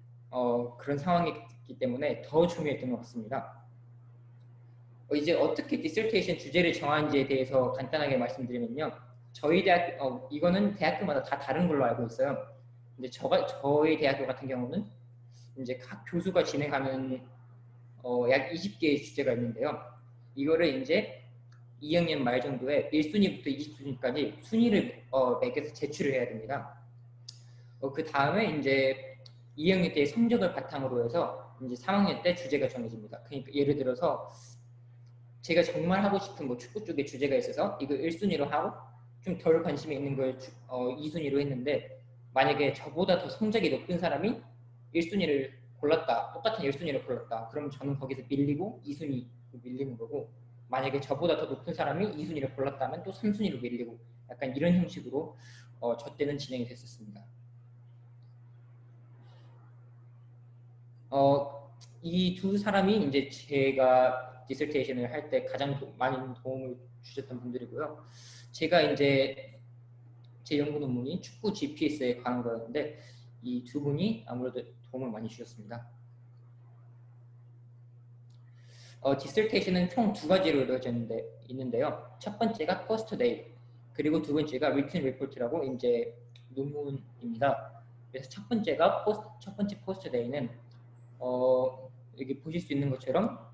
Speaker 3: 그런 상황이기 때문에 더 중요했던 것 같습니다. 이제 어떻게 디서테이션 주제를 정하는지에 대해서 간단하게 말씀드리면요. 저희 대학 이거는 대학교마다 다 다른 걸로 알고 있어요. 근데 저희 대학교 같은 경우는 이제 각 교수가 진행하는 약 20개의 주제가 있는데요. 이거를 이제 2학년 말 정도에 1순위부터 20순위까지 순위를 매겨서 제출을 해야 됩니다. 그 다음에 이제 2학년 때의 성적을 바탕으로 해서 이제 3학년 때 주제가 정해집니다. 그러니까 예를 들어서 제가 정말 하고 싶은 뭐 축구 쪽에 주제가 있어서 이거 1순위로 하고 좀 덜 관심이 있는 걸 2순위로 했는데, 만약에 저보다 더 성적이 높은 사람이 1순위를 골랐다, 똑같은 1순위를 골랐다, 그럼 저는 거기서 밀리고 2순위로 밀리는 거고, 만약에 저보다 더 높은 사람이 2순위를 골랐다면 또 3순위로 밀리고, 약간 이런 형식으로 저 때는 진행이 됐었습니다. 이 두 사람이 이제 제가 디서테이션을 할 때 가장 많은 도움을 주셨던 분들이고요. 제가 이제 제 연구 논문이 축구 GPS에 관한 거였는데 이 두 분이 아무래도 도움을 많이 주셨습니다. 디서테이션은 총 두 가지로 이루어져 있는데요. 첫 번째가 포스트 데이, 그리고 두 번째가 리튼 리포트라고 이제 논문입니다. 그래서 첫 번째 포스트 데이는 여기 보실 수 있는 것처럼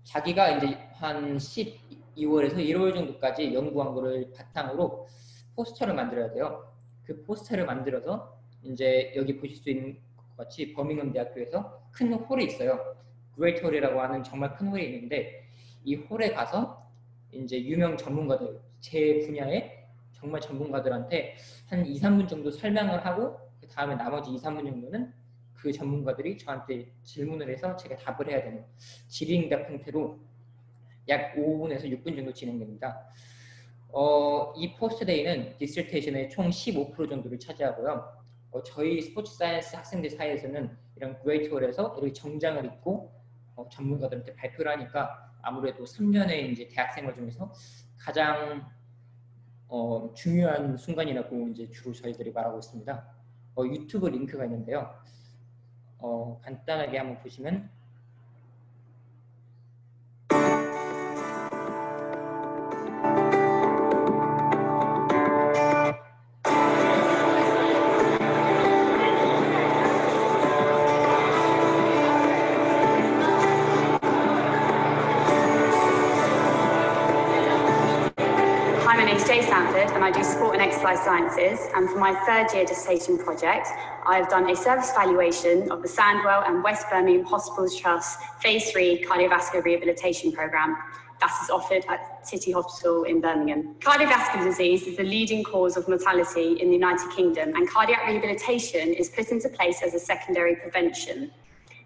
Speaker 3: 자기가 이제 한 12월에서 1월 정도까지 연구한 거를 바탕으로 포스터를 만들어야 돼요. 그 포스터를 만들어서 이제 여기 보실 수 있는 것 같이 버밍엄 대학교에서 큰 홀이 있어요. 그레이트 홀이라고 하는 정말 큰 홀이 있는데, 이 홀에 가서 이제 유명 전문가들, 제 분야의 정말 전문가들한테 한 2, 3분 정도 설명을 하고, 그 다음에 나머지 2, 3분 정도는 그 전문가들이 저한테 질문을 해서 제가 답을 해야 되는 질의응답 형태로 약 5분에서 6분 정도 진행됩니다. 이 포스트데이는 디서테이션의 총 15% 정도를 차지하고요. 저희 스포츠 사이언스 학생들 사이에서는 이런 그레이트홀에서 이렇게 정장을 입고 전문가들한테 발표를 하니까 아무래도 3년의 이제 대학생활 중에서 가장 중요한 순간이라고 이제 주로 저희들이 말하고 있습니다. 유튜브 링크가 있는데요. 간단하게 한번 보시면
Speaker 6: Hi, my name is Jay Sanford and I do sport and exercise sciences, and for my third year dissertation project I have done a service valuation of the Sandwell and West Birmingham Hospitals Trust Phase 3 Cardiovascular Rehabilitation Programme that is offered at City Hospital in Birmingham. Cardiovascular disease is the leading cause of mortality in the United Kingdom, and cardiac rehabilitation is put into place as a secondary prevention,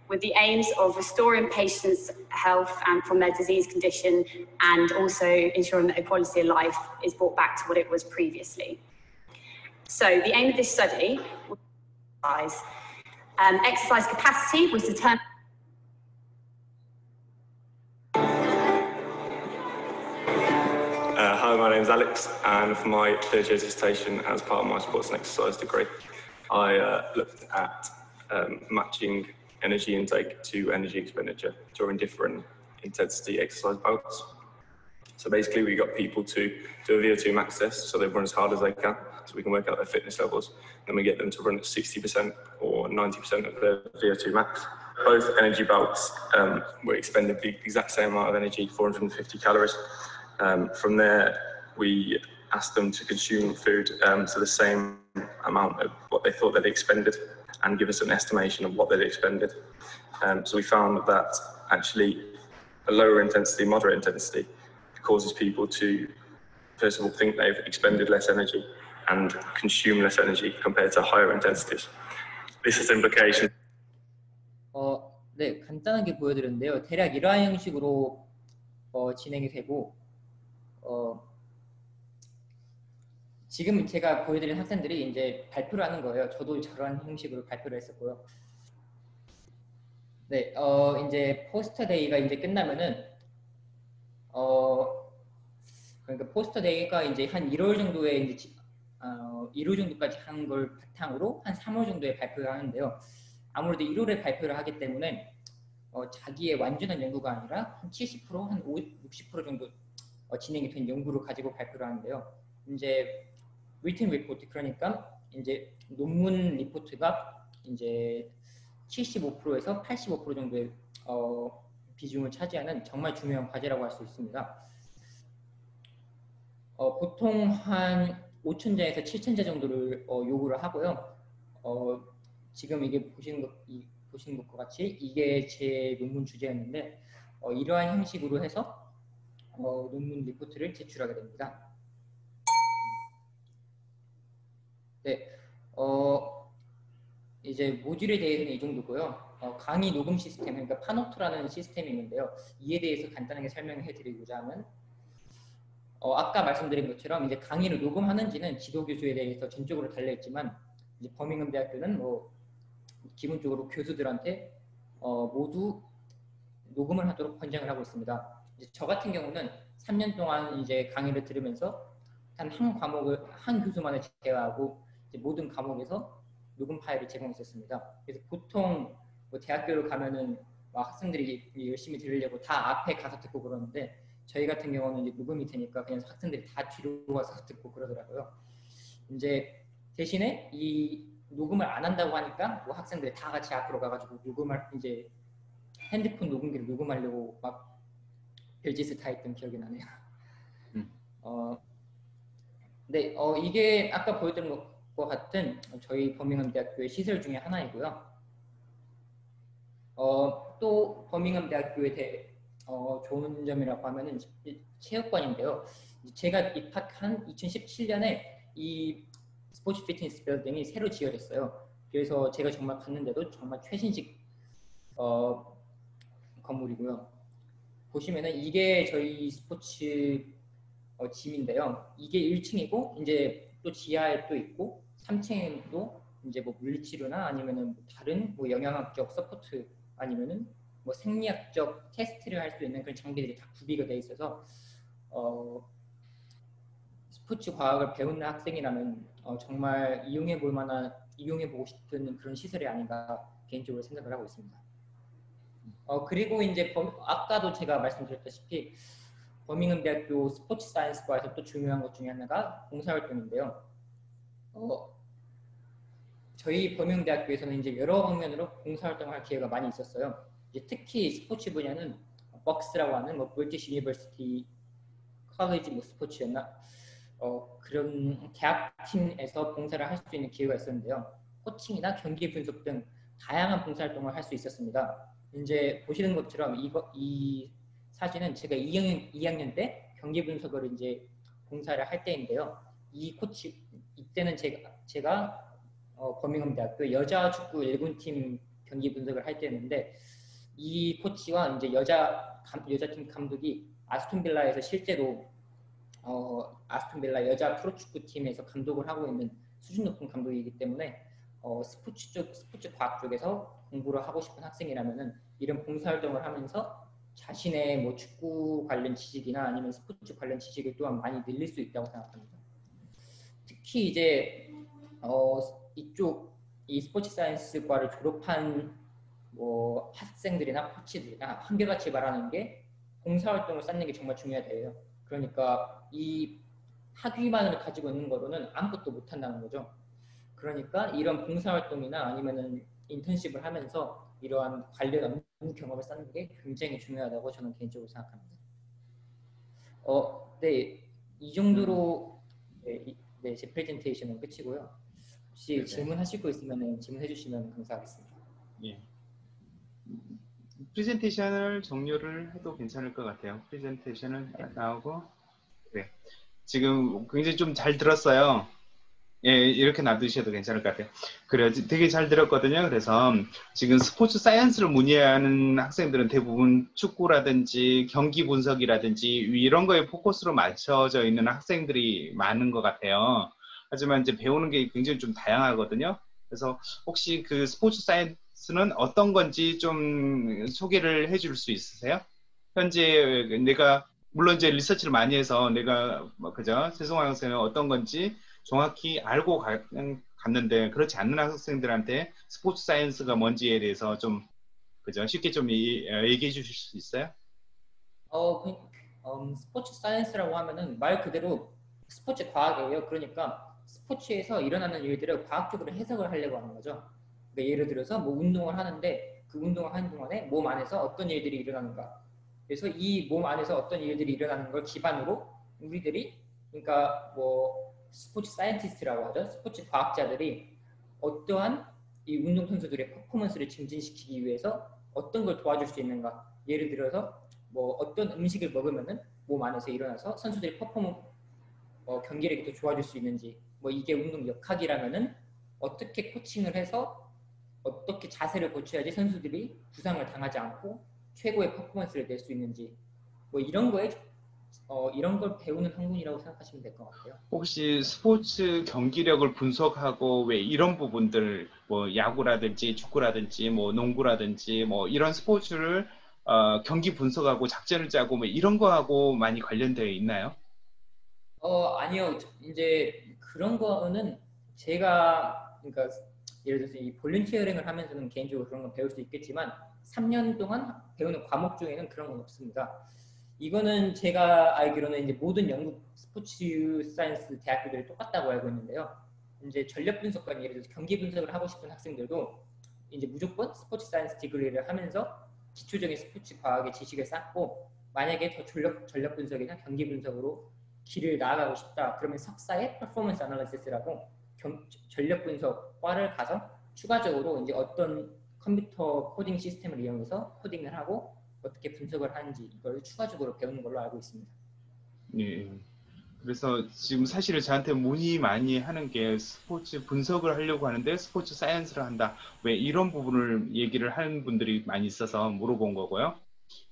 Speaker 6: with the aims of restoring patients' health and from their disease condition, and also ensuring that a quality of life is brought back to what it was previously. So the aim of this study was exercise capacity was determined.
Speaker 7: Hi, my name is Alex, and for my third year dissertation as part of my sports and exercise degree, I looked at matching energy intake to energy expenditure during different intensity exercise bouts. So basically we got people to do a VO2 max test, so they run as hard as they can, so we can work out their fitness levels. Then we get them to run at 60% or 90% of their VO2 max. Both energy bouts were expended the exact same amount of energy, 450 calories. From there, we asked them to consume food to the same amount of what they thought they'd expended, and give us an estimation of what they'd expended. So we found that actually a lower intensity, moderate intensity, causes people to, first of all, think they've expended less energy and consume less energy compared to higher intensities. This has implications.
Speaker 3: 네, 간단하게 보여드렸는데요. 대략 이러한 형식으로 진행이 되고, 지금 제가 보여드린 학생들이 이제 발표를 하는 거예요. 저도 저런 형식으로 발표를 했었고요. 네, 이제 포스터 데이가 이제 끝나면은 그러니까 포스터 데이가 이제 한 1월 정도에 이제 1월 정도까지 한 걸 바탕으로 한 3월 정도에 발표를 하는데요. 아무래도 1월에 발표를 하기 때문에 자기의 완전한 연구가 아니라 한 70%, 한 60% 정도 진행이 된 연구를 가지고 발표를 하는데요. 이제 written report, 그러니까 이제 논문 리포트가 이제 75%에서 85% 정도의 비중을 차지하는 정말 중요한 과제라고 할 수 있습니다. 보통 한 5,000자에서 7,000자 정도를 요구를 하고요. 지금 이게 보시는 것과 같이 이게 제 논문 주제였는데 이러한 형식으로 해서 논문 리포트를 제출하게 됩니다. 네, 이제 모듈에 대해서는 이 정도고요. 강의 녹음 시스템, 그러니까 파노트라는 시스템이 있는데요. 이에 대해서 간단하게 설명해 드리고자 하면 아까 말씀드린 것처럼 이제 강의를 녹음하는지는 지도 교수에 대해서 전적으로 달려 있지만 이제 버밍엄 대학교는 뭐 기본적으로 교수들한테 모두 녹음을 하도록 권장을 하고 있습니다. 이제 저 같은 경우는 3년 동안 이제 강의를 들으면서 단 한 과목을 한 교수만을 제외하고 이제 모든 과목에서 녹음 파일을 제공했었습니다. 그래서 보통 뭐 대학교를 가면은 학생들이 열심히 들으려고 다 앞에 가서 듣고 그러는데 저희 같은 경우는 이제 녹음이 되니까 그냥 학생들이 다 뒤로 와서 듣고 그러더라고요. 이제 대신에 이 녹음을 안 한다고 하니까 뭐 학생들이 다 같이 앞으로 가가지고 녹음할 이제 핸드폰 녹음기를 녹음하려고 막 별짓을 다 했던 기억이 나네요. 네, 이게 아까 보여드린 것과 같은 저희 버밍엄 대학교의 시설 중에 하나이고요. 또 버밍엄 대학교에 대해 좋은 점이라고 하면은 체육관인데요. 제가 입학한 2017년에 이 스포츠 피트니스 빌딩이 새로 지어졌어요. 그래서 제가 정말 갔는데도 정말 최신식 건물이고요. 보시면은 이게 저희 스포츠 짐인데요. 이게 1층이고 이제 또 지하에 또 있고 3층에도 이제 뭐 물리치료나 아니면은 다른 뭐 영양학적 서포트 아니면은 뭐 생리학적 테스트를 할 수 있는 그런 장비들이 다 구비가 돼 있어서 스포츠 과학을 배우는 학생이라면 정말 이용해 보고 싶은 그런 시설이 아닌가 개인적으로 생각을 하고 있습니다. 그리고 이제 아까도 제가 말씀드렸다시피 버밍엄 대학교 스포츠 사이언스과에서 또 중요한 것 중에 하나가 봉사활동인데요. 저희 버밍엄 대학교에서는 이제 여러 방면으로 봉사활동을 할 기회가 많이 있었어요. 이제 특히 스포츠 분야는 벅스라고 하는 뭐 브리티시 유니버시티 컬리지 뭐 스포츠였나 그런 대학팀에서 봉사를 할 수 있는 기회가 있었는데요. 코칭이나 경기 분석 등 다양한 봉사활동을 할 수 있었습니다. 이제 보시는 것처럼 이 사진은 제가 2학년 때 경기 분석을 이제 봉사를 할 때인데요. 이때는 제가 버밍엄 대학교 여자 축구 1군팀 경기 분석을 할 때였는데 이 코치와 이제 여자팀 감독이 아스톤 빌라에서 실제로 아스톤 빌라 여자 프로축구팀에서 감독을 하고 있는 수준 높은 감독이기 때문에 스포츠 과학 쪽에서 공부를 하고 싶은 학생이라면은 이런 봉사활동을 하면서 자신의 뭐 축구 관련 지식이나 아니면 스포츠 관련 지식을 또한 많이 늘릴 수 있다고 생각합니다. 특히 이제 이 스포츠 사이언스과를 졸업한 뭐 학생들이나 코치들이나 한결같이 말하는 게 봉사활동을 쌓는 게 정말 중요하대요. 그러니까 이 학위만을 가지고 있는 거로는 아무것도 못한다는 거죠. 그러니까 이런 봉사활동이나 아니면은 인턴십을 하면서 이러한 관련 업무 경험을 쌓는 게 굉장히 중요하다고 저는 개인적으로 생각합니다. 네, 이 정도로 네, 제 프레젠테이션은 끝이고요. 혹시
Speaker 2: 네네.
Speaker 3: 질문하실 거 있으면 질문해 주시면 감사하겠습니다.
Speaker 2: 예. 프레젠테이션을 종료를 해도 괜찮을 것 같아요. 프레젠테이션은 나오고 네. 지금 굉장히 좀 잘 들었어요. 예, 이렇게 놔두셔도 괜찮을 것 같아요. 그래요. 되게 잘 들었거든요. 그래서 지금 스포츠 사이언스를 문의하는 학생들은 대부분 축구라든지 경기 분석이라든지 이런 거에 포커스로 맞춰져 있는 학생들이 많은 것 같아요. 하지만 이제 배우는 게 굉장히 좀 다양하거든요. 그래서 혹시 그 스포츠 사이언스는 어떤 건지 좀 소개를 해줄 수 있으세요? 현재 내가 물론 이제 리서치를 많이 해서 내가 뭐 그죠? 세송 학생은 어떤 건지 정확히 알고 갔는데 그렇지 않는 학생들한테 스포츠 사이언스가 뭔지에 대해서 좀 그죠? 쉽게 좀 얘기해 주실 수 있어요?
Speaker 3: 스포츠 사이언스라고 하면은 말 그대로 스포츠 과학이에요. 그러니까 스포츠에서 일어나는 일들을 과학적으로 해석을 하려고 하는 거죠. 그러니까 예를 들어서 뭐 운동을 하는데 그 운동을 하는 동안에 몸 안에서 어떤 일들이 일어나는가. 그래서 이 몸 안에서 어떤 일들이 일어나는 걸 기반으로 우리들이 그러니까 뭐 스포츠 사이언티스트라고 하죠. 스포츠 과학자들이 어떠한 이 운동선수들의 퍼포먼스를 증진시키기 위해서 어떤 걸 도와줄 수 있는가. 예를 들어서 뭐 어떤 음식을 먹으면은 몸 안에서 일어나서 선수들이 경기력이 더 좋아질 수 있는지, 뭐 이게 운동 역학이라면은 어떻게 코칭을 해서 어떻게 자세를 고쳐야지 선수들이 부상을 당하지 않고 최고의 퍼포먼스를 낼 수 있는지, 뭐 이런 걸 배우는 학문이라고 생각하시면 될 것 같아요.
Speaker 2: 혹시 스포츠 경기력을 분석하고 왜 이런 부분들 뭐 야구라든지 축구라든지 뭐 농구라든지 뭐 이런 스포츠를 경기 분석하고 작전을 짜고 뭐 이런 거하고 많이 관련되어 있나요?
Speaker 3: 아니요. 이제 그런 거는 제가 그러니까 예를 들어서 이 볼런티어링을 하면서는 개인적으로 그런 건 배울 수 있겠지만 3년 동안 배우는 과목 중에는 그런 건 없습니다. 이거는 제가 알기로는 이제 모든 영국 스포츠 사이언스 대학교들이 똑같다고 알고 있는데요. 이제 전력 분석관, 예를 들어서 경기 분석을 하고 싶은 학생들도 이제 무조건 스포츠 사이언스 디그리를 하면서 기초적인 스포츠 과학의 지식을 쌓고, 만약에 더 전력 분석이나 경기 분석으로 길을 나아가고 싶다 그러면 석사의 퍼포먼스 애널리시스라고 전력 분석과를 가서 추가적으로 이제 어떤 컴퓨터 코딩 시스템을 이용해서 코딩을 하고 어떻게 분석을 하는지 이걸 추가적으로 배우는 걸로 알고 있습니다.
Speaker 2: 예. 그래서 지금 사실은 저한테 문의 많이 하는 게 스포츠 분석을 하려고 하는데 스포츠 사이언스를 한다. 왜 이런 부분을 얘기를 하는 분들이 많이 있어서 물어본 거고요.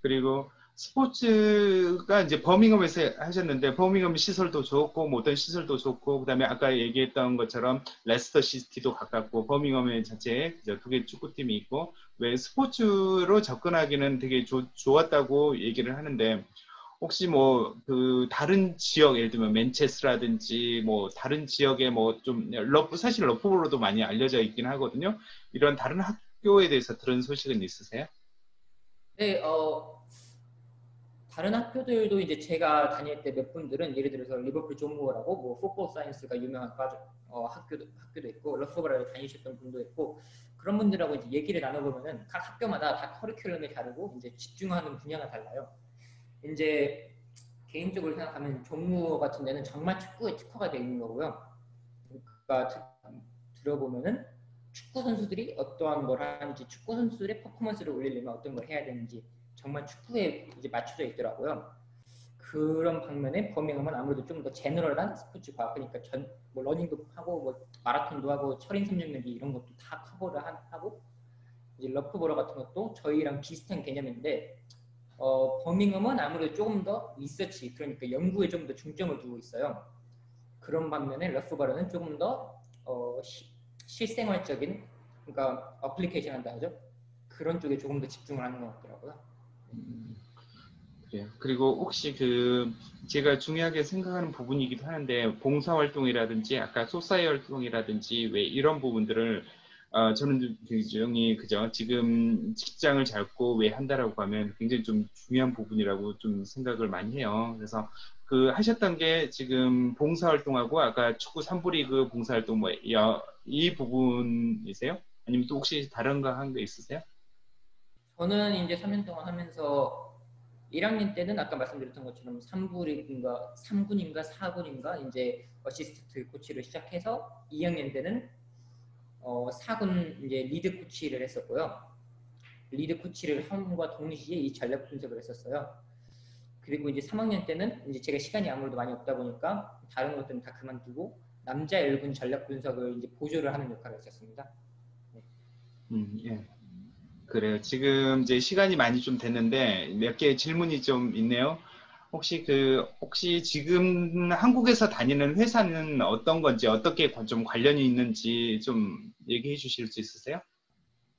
Speaker 2: 그리고 스포츠가 이제 버밍엄에서 하셨는데 버밍엄 시설도 좋고 모든 시설도 좋고 그다음에 아까 얘기했던 것처럼 레스터 시티도 가깝고 버밍엄 자체에 두 개 축구팀이 있고 왜 스포츠로 접근하기는 되게 좋았다고 얘기를 하는데 혹시 뭐 그 다른 지역 예를 들면 맨체스터라든지 뭐 다른 지역에 뭐 좀 사실 러프버로도 많이 알려져 있긴 하거든요. 이런 다른 학교에 대해서 들은 소식은 있으세요?
Speaker 3: 네, 다른 학교들도 이제 제가 다닐 때 몇 분들은 예를 들어서 리버풀 존 무어라고 뭐 풋볼 사이언스가 유명한 학교도 있고 러프버러에 다니셨던 분도 있고 그런 분들하고 이제 얘기를 나눠보면은 각 학교마다 다 커리큘럼이 다르고 이제 집중하는 분야가 달라요. 이제 개인적으로 생각하면 존 무어 같은 데는 정말 축구에 특화가 되어 있는 거고요. 그러니까 들어보면은 축구 선수들이 어떠한 걸 하는지, 축구 선수들의 퍼포먼스를 올리려면 어떤 걸 해야 되는지 정말 축구에 이제 맞춰져 있더라고요. 그런 방면에 버밍엄은 아무래도 좀 더 제너럴한 스포츠 과학, 그러니까 뭐 러닝도 하고 뭐 마라톤도 하고 철인 300m 이런 것도 다 커버를 하고 이제 러프버러 같은 것도 저희랑 비슷한 개념인데 버밍엄은 아무래도 조금 더 리서치, 그러니까 연구에 좀 더 중점을 두고 있어요. 그런 반면에 러프버러는 조금 더 실생활적인, 그러니까 어플리케이션 한다 하죠. 그런 쪽에 조금 더 집중을 하는 것 같더라고요.
Speaker 2: 그래요. 그리고 혹시 제가 중요하게 생각하는 부분이기도 하는데 봉사활동이라든지 아까 소사이 활동이라든지 왜 이런 부분들을 저는 굉장히 그죠 지금 직장을 잡고 왜 한다라고 하면 굉장히 좀 중요한 부분이라고 좀 생각을 많이 해요. 그래서 하셨던 게 지금 봉사활동하고 아까 축구 3부 리그 봉사활동 이 부분이세요? 아니면 또 혹시 다른 거 한 거 있으세요?
Speaker 3: 저는 이제 3년 동안 하면서 1학년 때는 아까 말씀드렸던 것처럼 3군인가 4군인가 이제 어시스트 코치를 시작해서 2학년 때는 4군 이제 리드 코치를 했었고요. 리드 코치를 함과 동시에 이 전략 분석을 했었어요. 그리고 이제 3학년 때는 이제 제가 시간이 아무래도 많이 없다 보니까 다른 것들은 다 그만두고 남자 1군 전략 분석을 이제 보조를 하는 역할을 했었습니다. 네.
Speaker 2: 예. 그래요. 지금 이제 시간이 많이 좀 됐는데 몇 개의 질문이 좀 있네요. 혹시 지금 한국에서 다니는 회사는 어떤 건지 어떻게 좀 관련이 있는지 좀 얘기해 주실 수 있으세요?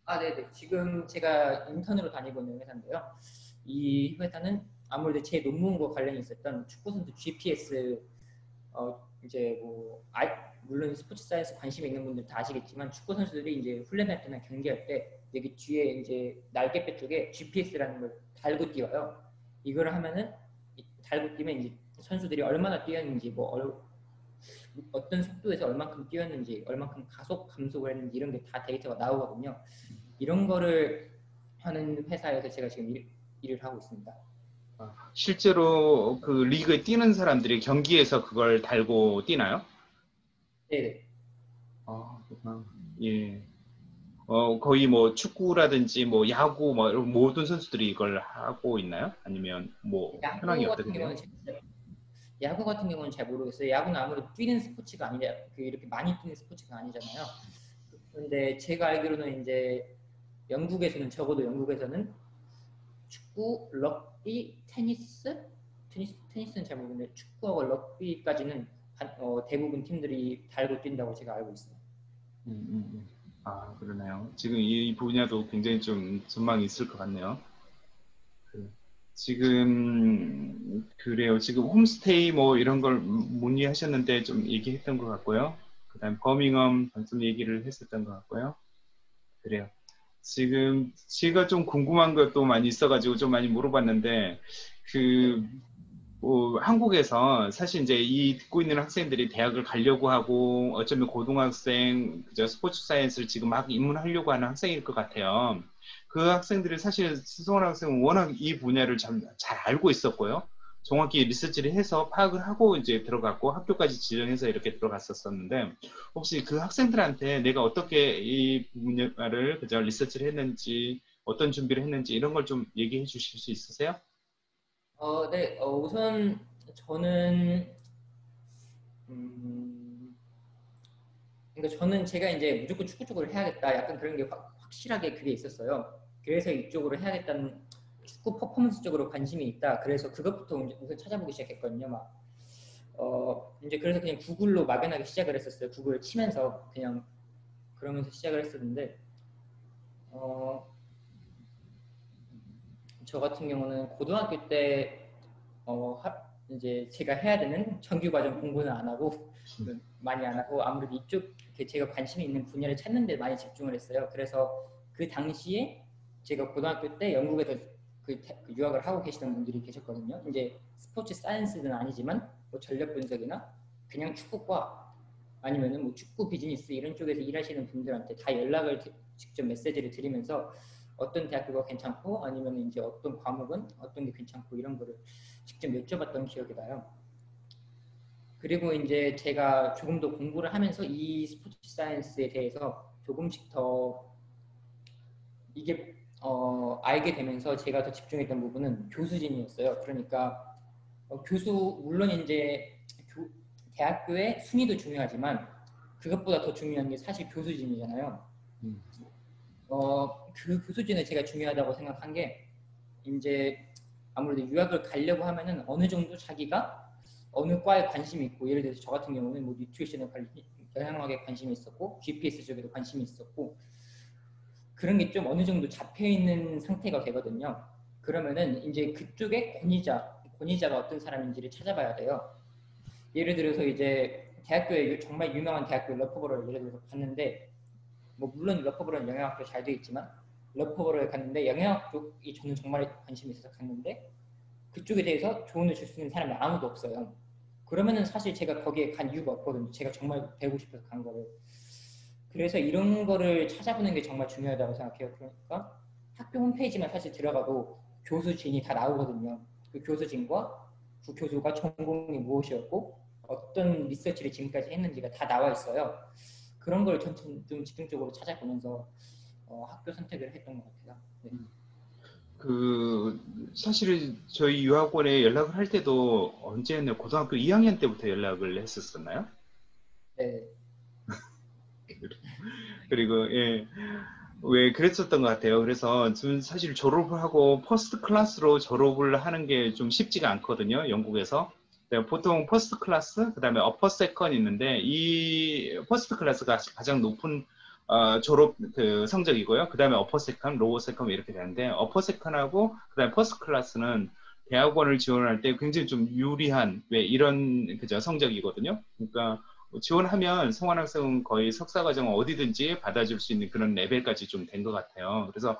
Speaker 3: 네네. 지금 제가 인턴으로 다니고 있는 회사인데요. 이 회사는 아무래도 제 논문과 관련이 있었던 축구 선수 GPS 이제 뭐 물론 스포츠 사이언스 관심이 있는 분들 다 아시겠지만 축구 선수들이 이제 훈련할 때나 경기할 때 여기 뒤에 이제 날개뼈 쪽에 GPS라는 걸 달고 뛰어요. 이걸 하면은 달고 뛰면 이제 선수들이 얼마나 뛰었는지 뭐 어떤 속도에서 얼만큼 뛰었는지 얼만큼 가속 감속을 했는지 이런 게 다 데이터가 나오거든요. 이런 거를 하는 회사에서 제가 지금 일을 하고 있습니다.
Speaker 2: 실제로 그 리그에 뛰는 사람들이 경기에서 그걸 달고 뛰나요?
Speaker 3: 네.
Speaker 2: 예. 거의 뭐 축구라든지 뭐 야구 뭐 이런 모든 선수들이 이걸 하고 있나요? 아니면 뭐 현황이 어떻게요?
Speaker 3: 야구 같은 경우는 잘 모르겠어요. 야구는 아무래도 뛰는 스포츠가 아니라 이렇게 많이 뛰는 스포츠가 아니잖아요. 그런데 제가 알기로는 이제 적어도 영국에서는 축구, 럭비, 테니스는 잘 모르겠는데 축구하고 럭비까지는 대부분 팀들이 달고 뛴다고 제가 알고 있어요.
Speaker 2: 그러네요. 지금 이 분야도 굉장히 좀 전망이 있을 것 같네요. 지금 그래요. 지금 홈스테이 뭐 이런 걸 문의하셨는데 좀 얘기했던 것 같고요. 그다음 버밍엄 방송 얘기를 했었던 것 같고요. 그래요. 지금 제가 좀 궁금한 것도 많이 있어가지고 좀 많이 물어봤는데 한국에서 사실 이제 이 듣고 있는 학생들이 대학을 가려고 하고 어쩌면 고등학생, 스포츠 사이언스를 지금 막 입문하려고 하는 학생일 것 같아요. 그 학생들이 사실 스승원 학생은 워낙 이 분야를 잘 알고 있었고요. 정확히 리서치를 해서 파악을 하고 이제 들어갔고 학교까지 지정해서 이렇게 들어갔었는데 혹시 그 학생들한테 내가 어떻게 이 분야를 리서치를 했는지 어떤 준비를 했는지 이런 걸 좀 얘기해 주실 수 있으세요?
Speaker 3: 네. 우선 저는 그러니까 저는 제가 이제 무조건 축구 쪽으로 해야겠다 약간 그런 게 확실하게 그게 있었어요. 그래서 이쪽으로 해야겠다는 축구 퍼포먼스 쪽으로 관심이 있다. 그래서 그것부터 우선 찾아보기 시작했거든요. 이제 그래서 그냥 구글로 막연하게 시작을 했었어요. 구글을 치면서 그냥 그러면서 시작을 했었는데 저 같은 경우는 고등학교 때 이제 제가 해야 되는 정규 과정 공부는 안 하고 많이 안 하고 아무래도 이쪽 제가 관심이 있는 분야를 찾는 데 많이 집중을 했어요. 그래서 그 당시에 제가 고등학교 때 영국에서 그 유학을 하고 계시던 분들이 계셨거든요. 이제 스포츠 사이언스는 아니지만 뭐 전력 분석이나 그냥 축구과 아니면은 뭐 축구 비즈니스 이런 쪽에서 일하시는 분들한테 다 연락을 직접 메시지를 드리면서 어떤 대학교가 괜찮고 아니면 이제 어떤 과목은 어떤 게 괜찮고 이런 거를 직접 여쭤봤던 기억이 나요. 그리고 이제 제가 조금 더 공부를 하면서 이 스포츠 사이언스에 대해서 조금씩 더 이게 알게 되면서 제가 더 집중했던 부분은 교수진이었어요. 그러니까 물론 이제 대학교의 순위도 중요하지만 그것보다 더 중요한 게 사실 교수진이잖아요. 그 교수진을 제가 중요하다고 생각한 게 이제 아무래도 유학을 가려고 하면은 어느 정도 자기가 어느 과에 관심이 있고 예를 들어서 저 같은 경우는 뭐 뉴트리션에 영양학에 관심이 있었고 GPS 쪽에도 관심이 있었고 그런 게 좀 어느 정도 잡혀 있는 상태가 되거든요. 그러면은 이제 그쪽에 권위자가 어떤 사람인지를 찾아봐야 돼요. 예를 들어서 이제 대학교에 정말 유명한 대학교 러퍼버러를 예를 들어서 갔는데 뭐 물론 러퍼버러는 영양학도 잘 되어 있지만 러퍼버러에 갔는데 영양학 쪽이 저는 정말 관심이 있어서 갔는데 그쪽에 대해서 조언을 줄 수 있는 사람이 아무도 없어요. 그러면은 사실 제가 거기에 간 이유가 없거든요. 제가 정말 배우고 싶어서 간 거를. 그래서 이런 거를 찾아보는 게 정말 중요하다고 생각해요. 그러니까 학교 홈페이지만 사실 들어가도 교수진이 다 나오거든요. 그 교수진과 그 교수가 전공이 무엇이었고 어떤 리서치를 지금까지 했는지가 다 나와 있어요. 그런 걸 좀 집중적으로 찾아보면서 학교 선택을 했던 것 같아요. 네.
Speaker 2: 사실 저희 유학원에 연락을 할 때도 언제였나요? 고등학교 2학년 때부터 연락을 했었었나요?
Speaker 3: 네.
Speaker 2: 그리고 왜 그랬었던 것 같아요. 그래서 저는 사실 졸업을 하고 퍼스트 클래스로 졸업을 하는 게 좀 쉽지가 않거든요. 영국에서. 보통 퍼스트 클래스, 그 다음에 어퍼 세컨 있는데 이 퍼스트 클래스가 가장 높은 졸업 성적이고요. 그 다음에 어퍼 세컨, 로우 세컨 이렇게 되는데 어퍼 세컨하고 그 다음에 퍼스트 클래스는 대학원을 지원할 때 굉장히 좀 유리한 왜 이런 그죠 성적이거든요. 그러니까 지원하면 성원 학생은 거의 석사 과정 어디든지 받아줄 수 있는 그런 레벨까지 좀 된 것 같아요. 그래서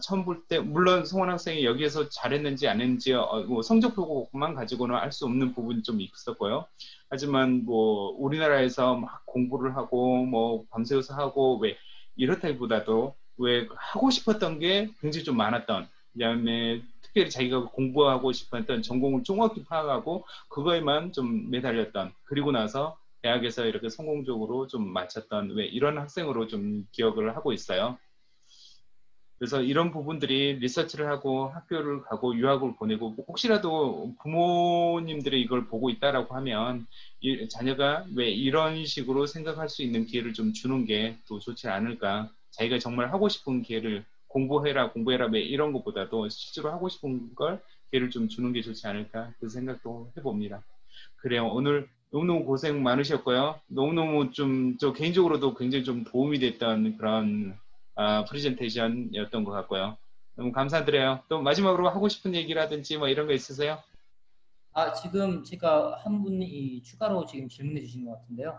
Speaker 2: 처음 볼 때 물론 성원 학생이 여기에서 잘했는지 안 했는지 뭐 성적표만 가지고는 알 수 없는 부분이 좀 있었고요. 하지만 뭐 우리나라에서 막 공부를 하고 뭐 밤새워서 하고 왜 이렇다기보다도 왜 하고 싶었던 게 굉장히 좀 많았던, 그다음에 특별히 자기가 공부하고 싶었던 전공을 정확히 파악하고 그거에만 좀 매달렸던, 그리고 나서 대학에서 이렇게 성공적으로 좀 마쳤던 왜 이런 학생으로 좀 기억을 하고 있어요. 그래서 이런 부분들이 리서치를 하고 학교를 가고 유학을 보내고 혹시라도 부모님들이 이걸 보고 있다라고 하면 이 자녀가 왜 이런 식으로 생각할 수 있는 기회를 좀 주는 게 더 좋지 않을까. 자기가 정말 하고 싶은 기회를 공부해라 왜 이런 것보다도 실제로 하고 싶은 걸 기회를 좀 주는 게 좋지 않을까, 그 생각도 해봅니다. 그래요. 오늘 너무너무 고생 많으셨고요. 너무너무 좀 저 개인적으로도 굉장히 좀 도움이 됐던 그런 프레젠테이션이었던 것 같고요. 너무 감사드려요. 또 마지막으로 하고 싶은 얘기라든지 뭐 이런 거 있으세요?
Speaker 3: 지금 제가 한 분이 추가로 지금 질문해 주신 것 같은데요.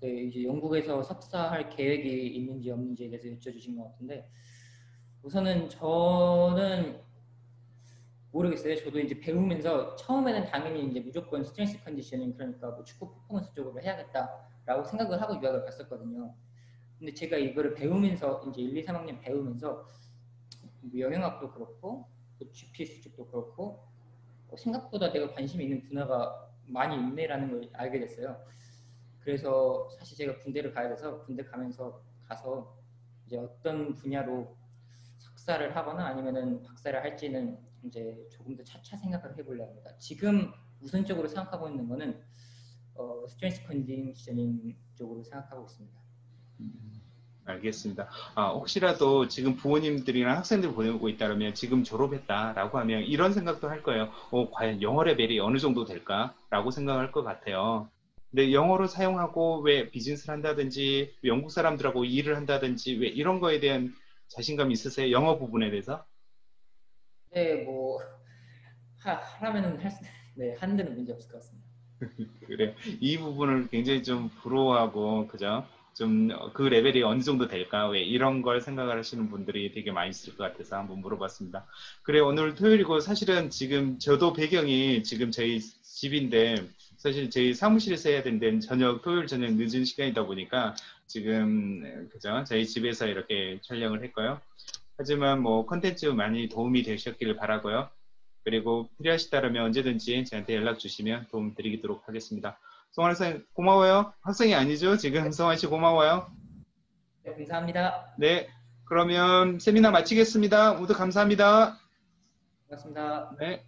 Speaker 3: 네, 이제 영국에서 석사할 계획이 있는지 없는지에 대해서 여쭤주신 것 같은데, 우선은 저는 모르겠어요. 저도 이제 배우면서 처음에는 당연히 이제 무조건 스트렝스 컨디셔닝, 그러니까 뭐 축구 퍼포먼스 쪽으로 해야겠다라고 생각을 하고 유학을 갔었거든요. 근데 제가 이거를 배우면서 이제 1, 2, 3학년 배우면서 뭐 영양학도 그렇고 또 GPS 쪽도 그렇고 생각보다 내가 관심이 있는 분야가 많이 있네라는 걸 알게 됐어요. 그래서 사실 제가 군대를 가야 돼서 군대 가서 이제 어떤 분야로 석사를 하거나 아니면은 박사를 할지는 이제 조금 더 차차 생각을 해보려고 합니다. 지금 우선적으로 생각하고 있는 거는 스트렝스 컨디셔닝 쪽으로 생각하고 있습니다.
Speaker 2: 알겠습니다. 혹시라도 지금 부모님들이나 학생들 보내고 있다면 지금 졸업했다라고 하면 이런 생각도 할 거예요. 과연 영어 레벨이 어느 정도 될까라고 생각할 것 같아요. 근데 영어로 사용하고 왜 비즈니스를 한다든지 영국 사람들하고 일을 한다든지 왜 이런 거에 대한 자신감 있으세요? 영어 부분에 대해서?
Speaker 3: 네, 뭐 하라면은 하는 데는 문제 없을 것 같습니다.
Speaker 2: 그래, 이 부분을 굉장히 좀 부러워하고 그죠? 좀 그 레벨이 어느 정도 될까? 왜 이런 걸 생각을 하시는 분들이 되게 많이 있을 것 같아서 한번 물어봤습니다. 그래, 오늘 토요일이고 사실은 지금 저도 배경이 지금 저희 집인데 사실 저희 사무실에서 해야 되는 데는 토요일 저녁 늦은 시간이다 보니까 지금 그죠? 저희 집에서 이렇게 촬영을 했고요. 하지만 뭐 컨텐츠 많이 도움이 되셨기를 바라고요. 그리고 필요하시다면 언제든지 저한테 연락 주시면 도움 드리도록 하겠습니다. 성환 학생 고마워요. 학생이 아니죠? 지금 성환 씨 고마워요.
Speaker 3: 네, 감사합니다.
Speaker 2: 네, 그러면 세미나 마치겠습니다. 모두 감사합니다.
Speaker 3: 고맙습니다.
Speaker 2: 네.